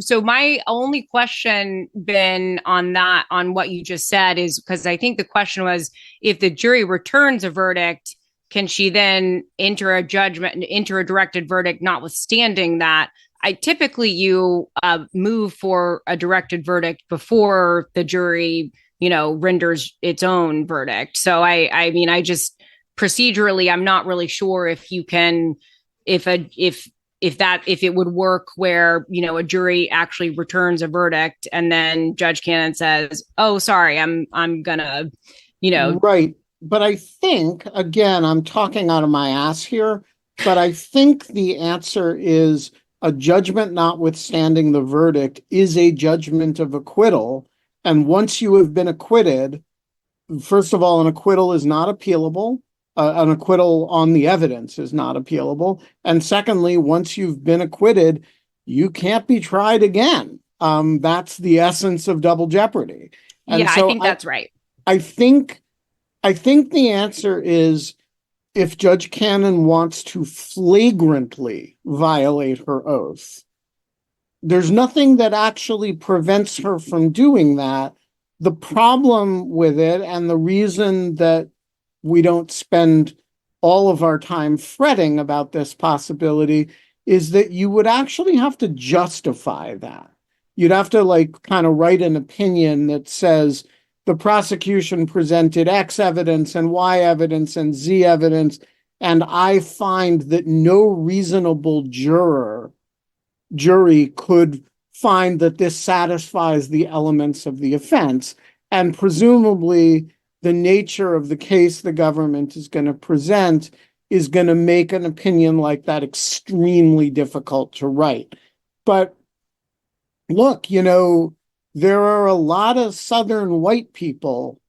so my only question been on what you just said is, because I think the question was, if the jury returns a verdict, can she then enter a directed verdict, notwithstanding that? You move for a directed verdict before the jury renders its own verdict. So I mean, I just procedurally, I'm not really sure if you can, if it would work where, a jury actually returns a verdict and then Judge Cannon says, oh, sorry, I'm gonna,
Right. But I think, again, I'm talking out of my ass here, but I think the answer is a judgment notwithstanding the verdict is a judgment of acquittal. And once you have been acquitted, first of all, an acquittal is not appealable. An acquittal on the evidence is not appealable. And secondly, once you've been acquitted, you can't be tried again. That's the essence of double jeopardy. And
yeah, so I think that's right.
I think the answer is, if Judge Cannon wants to flagrantly violate her oath, there's nothing that actually prevents her from doing that. The problem with it, and the reason that we don't spend all of our time fretting about this possibility, is that you would actually have to justify that. You'd have to kind of write an opinion that says the prosecution presented X evidence and Y evidence and Z evidence, and I find that no reasonable jury could find that this satisfies the elements of the offense. And presumably the nature of the case the government is going to present is going to make an opinion like that extremely difficult to write. But look, there are a lot of Southern white people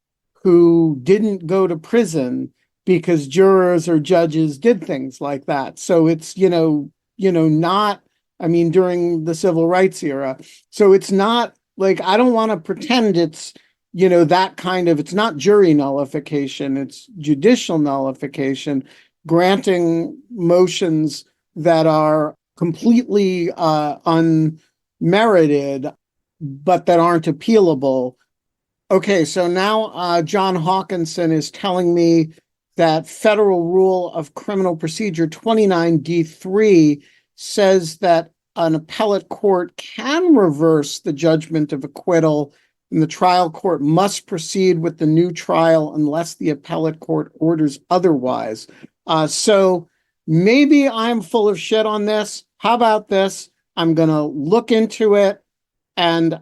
who didn't go to prison because jurors or judges did things like that. So it's, not, during the civil rights era. So it's not I don't want to pretend it's, that kind of, it's not jury nullification, it's judicial nullification, granting motions that are completely unmerited, but that aren't appealable. Okay, so now John Hawkinson is telling me that Federal Rule of Criminal Procedure 29D3 says that an appellate court can reverse the judgment of acquittal, and the trial court must proceed with the new trial unless the appellate court orders otherwise. So maybe I'm full of shit on this. How about this? I'm going to look into it and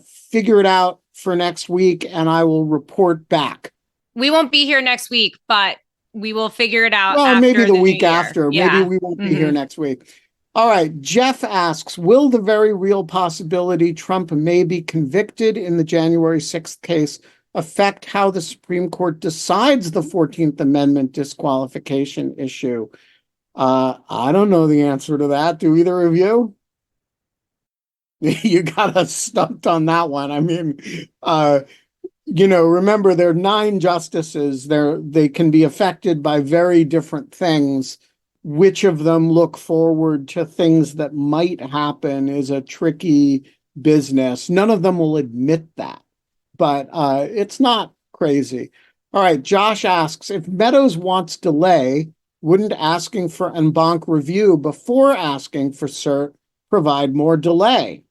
figure it out for next week, and I will report back.
We won't be here next week, but we will figure it out.
Well,
after
maybe the week
year.
after.
Yeah.
Maybe we won't be here next week. All right. Jeff asks, will the very real possibility Trump may be convicted in the January 6th case affect how the Supreme Court decides the 14th Amendment disqualification issue? I don't know the answer to that. Do either of you? You got us stumped on that one. remember there are 9 justices. They can be affected by very different things. Which of them look forward to things that might happen is a tricky business. None of them will admit that, but it's not crazy. All right, Josh asks, if Meadows wants delay, wouldn't asking for en banc review before asking for cert provide more delay?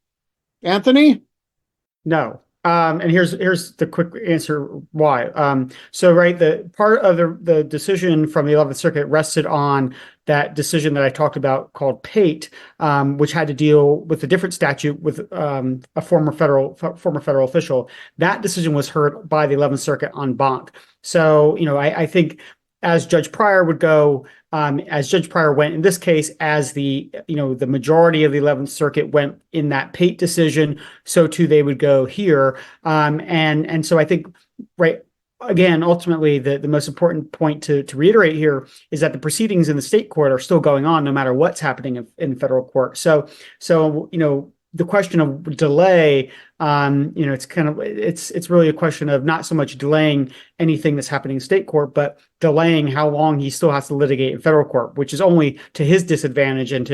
Anthony?
No. And here's the quick answer why. So right, the part of the decision from the 11th Circuit rested on that decision that I talked about called Pate, which had to deal with a different statute with a former federal official. That decision was heard by the 11th Circuit en banc. So I think as Judge Pryor would go, as Judge Pryor went in this case, as the majority of the 11th Circuit went in that Pate decision, so too they would go here. And so I think, right, again, ultimately the most important point to reiterate here is that the proceedings in the state court are still going on no matter what's happening in federal court. So the question of delay, it's really a question of not so much delaying anything that's happening in state court, but delaying how long he still has to litigate in federal court, which is only to his disadvantage and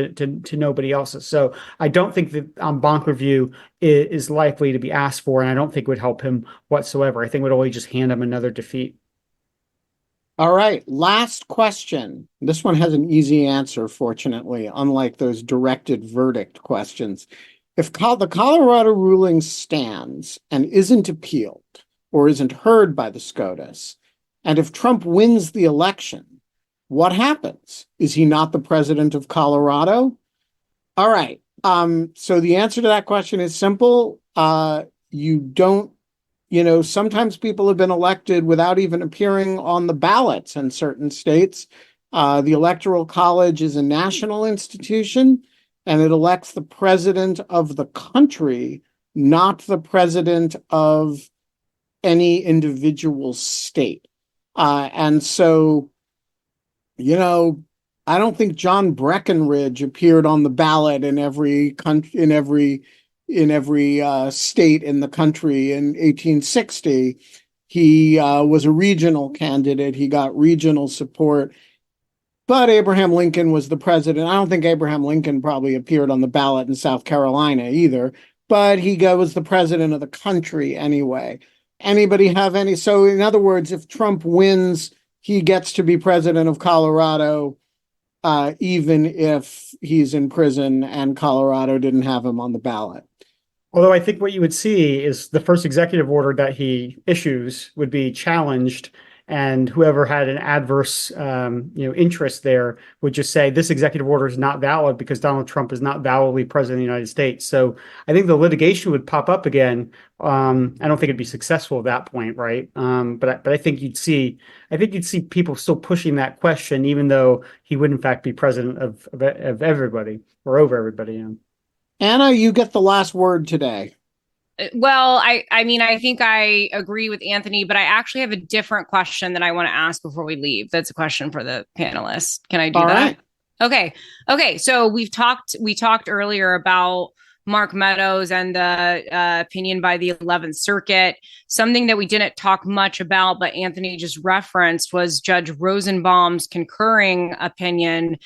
to nobody else's. So I don't think that en banc review is likely to be asked for, and I don't think it would help him whatsoever. I think it would only just hand him another defeat.
All right, last question. This one has an easy answer, fortunately, unlike those directed verdict questions. If the Colorado ruling stands and isn't appealed or isn't heard by the SCOTUS, and if Trump wins the election, what happens? Is he not the president of Colorado? All right. So the answer to that question is simple. You don't, sometimes people have been elected without even appearing on the ballots in certain states. The Electoral College is a national institution, and it elects the president of the country, not the president of any individual state. And so, I don't think John Breckinridge appeared on the ballot in every country, in every state in the country in 1860. He was a regional candidate. He got regional support. But Abraham Lincoln was the president. I don't think Abraham Lincoln probably appeared on the ballot in South Carolina either, but he was the president of the country anyway. Anybody have any? So in other words, if Trump wins, he gets to be president of Colorado, even if he's in prison and Colorado didn't have him on the ballot.
Although I think what you would see is the first executive order that he issues would be challenged, and whoever had an adverse, interest there would just say this executive order is not valid because Donald Trump is not validly president of the United States. So I think the litigation would pop up again. I don't think it'd be successful at that point, right? But I think you'd see people still pushing that question, even though he would in fact be president of everybody or over everybody. Yeah.
Anna, you get the last word today.
Well, I mean, I think I agree with Anthony, but I actually have a different question that I want to ask before we leave. That's a question for the panelists. Can I do
All
that?
Right.
Okay. So we talked earlier about Mark Meadows and the opinion by the 11th Circuit. Something that we didn't talk much about, but Anthony just referenced, was Judge Rosenbaum's concurring opinion,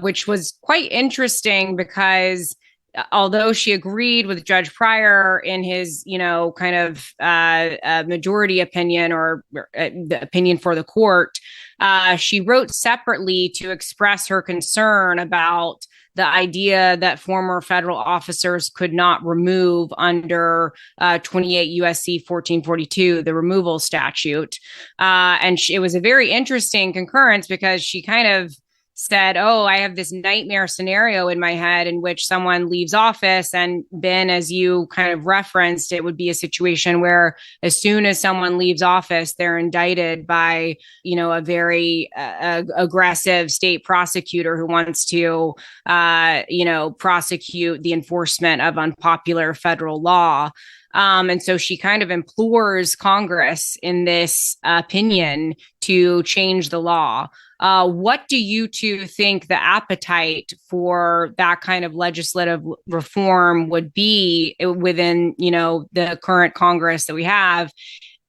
which was quite interesting because although she agreed with Judge Pryor in his, kind of majority opinion or the opinion for the court, she wrote separately to express her concern about the idea that former federal officers could not remove under 28 USC 1442, the removal statute. And it was a very interesting concurrence because she kind of said, I have this nightmare scenario in my head in which someone leaves office. And Ben, as you kind of referenced, it would be a situation where as soon as someone leaves office, they're indicted by, a very aggressive state prosecutor who wants to, prosecute the enforcement of unpopular federal law. And so she kind of implores Congress in this opinion to change the law. What do you two think the appetite for that kind of legislative reform would be within, the current Congress that we have?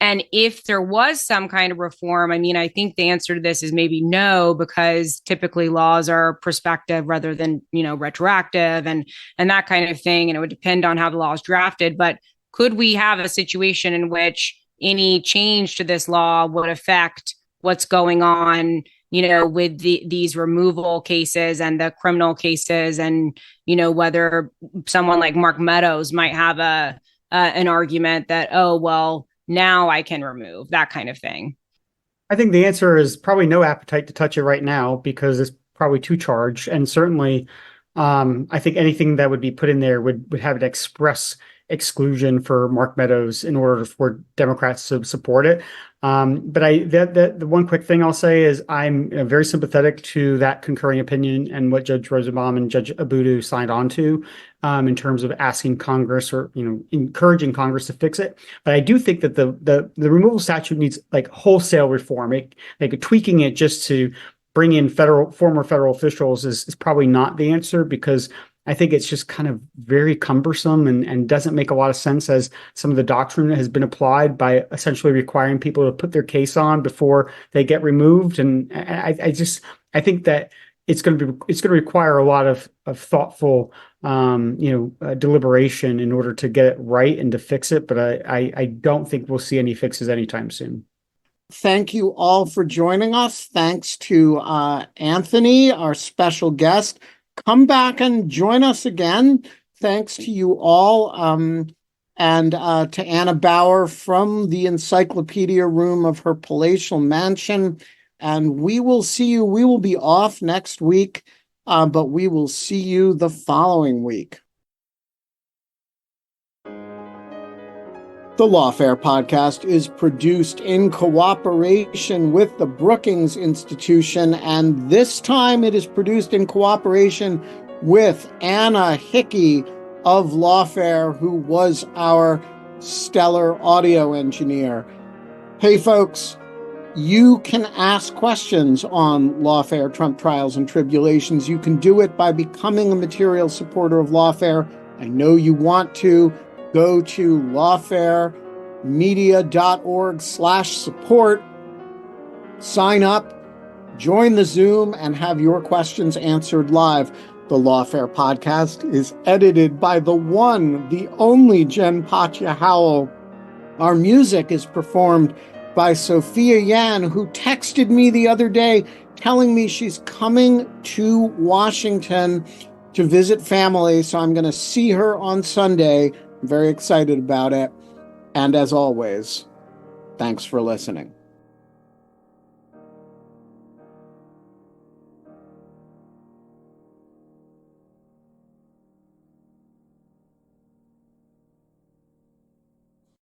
And if there was some kind of reform, I mean, I think the answer to this is maybe no, because typically laws are prospective rather than, retroactive and that kind of thing. And it would depend on how the law is drafted. But could we have a situation in which any change to this law would affect what's going on, with these removal cases and the criminal cases, and whether someone like Mark Meadows might have an argument that, oh well, now I can remove, that kind of thing?
I think the answer is probably no appetite to touch it right now because it's probably too charged, and certainly I think anything that would be put in there would have an express exclusion for Mark Meadows in order for Democrats to support it. But the one quick thing I'll say is I'm very sympathetic to that concurring opinion and what Judge Rosenbaum and Judge Abudu signed on to in terms of asking Congress or encouraging Congress to fix it. But I do think that the removal statute needs like wholesale reform. Like tweaking it just to bring in former federal officials is probably not the answer, because I think it's just kind of very cumbersome and doesn't make a lot of sense as some of the doctrine that has been applied by essentially requiring people to put their case on before they get removed. And I think that it's going to require a lot of thoughtful, deliberation in order to get it right and to fix it. But I don't think we'll see any fixes anytime soon.
Thank you all for joining us. Thanks to Anthony, our special guest. Come back and join us again. Thanks to you all, and to Anna Bauer from the encyclopedia room of her palatial mansion. And we will see you. We will be off next week, but we will see you the following week. The Lawfare podcast is produced in cooperation with the Brookings Institution, and this time it is produced in cooperation with Anna Hickey of Lawfare, who was our stellar audio engineer. Hey folks, you can ask questions on Lawfare, Trump Trials and Tribulations. You can do it by becoming a material supporter of Lawfare. I know you want to. Go to lawfaremedia.org/support, sign up, join the Zoom, and have your questions answered live. The Lawfare podcast is edited by the one, the only Jen Patja Howell. Our music is performed by Sophia Yan, who texted me the other day telling me she's coming to Washington to visit family, so I'm going to see her on Sunday. Very excited about it. And as always, thanks for listening.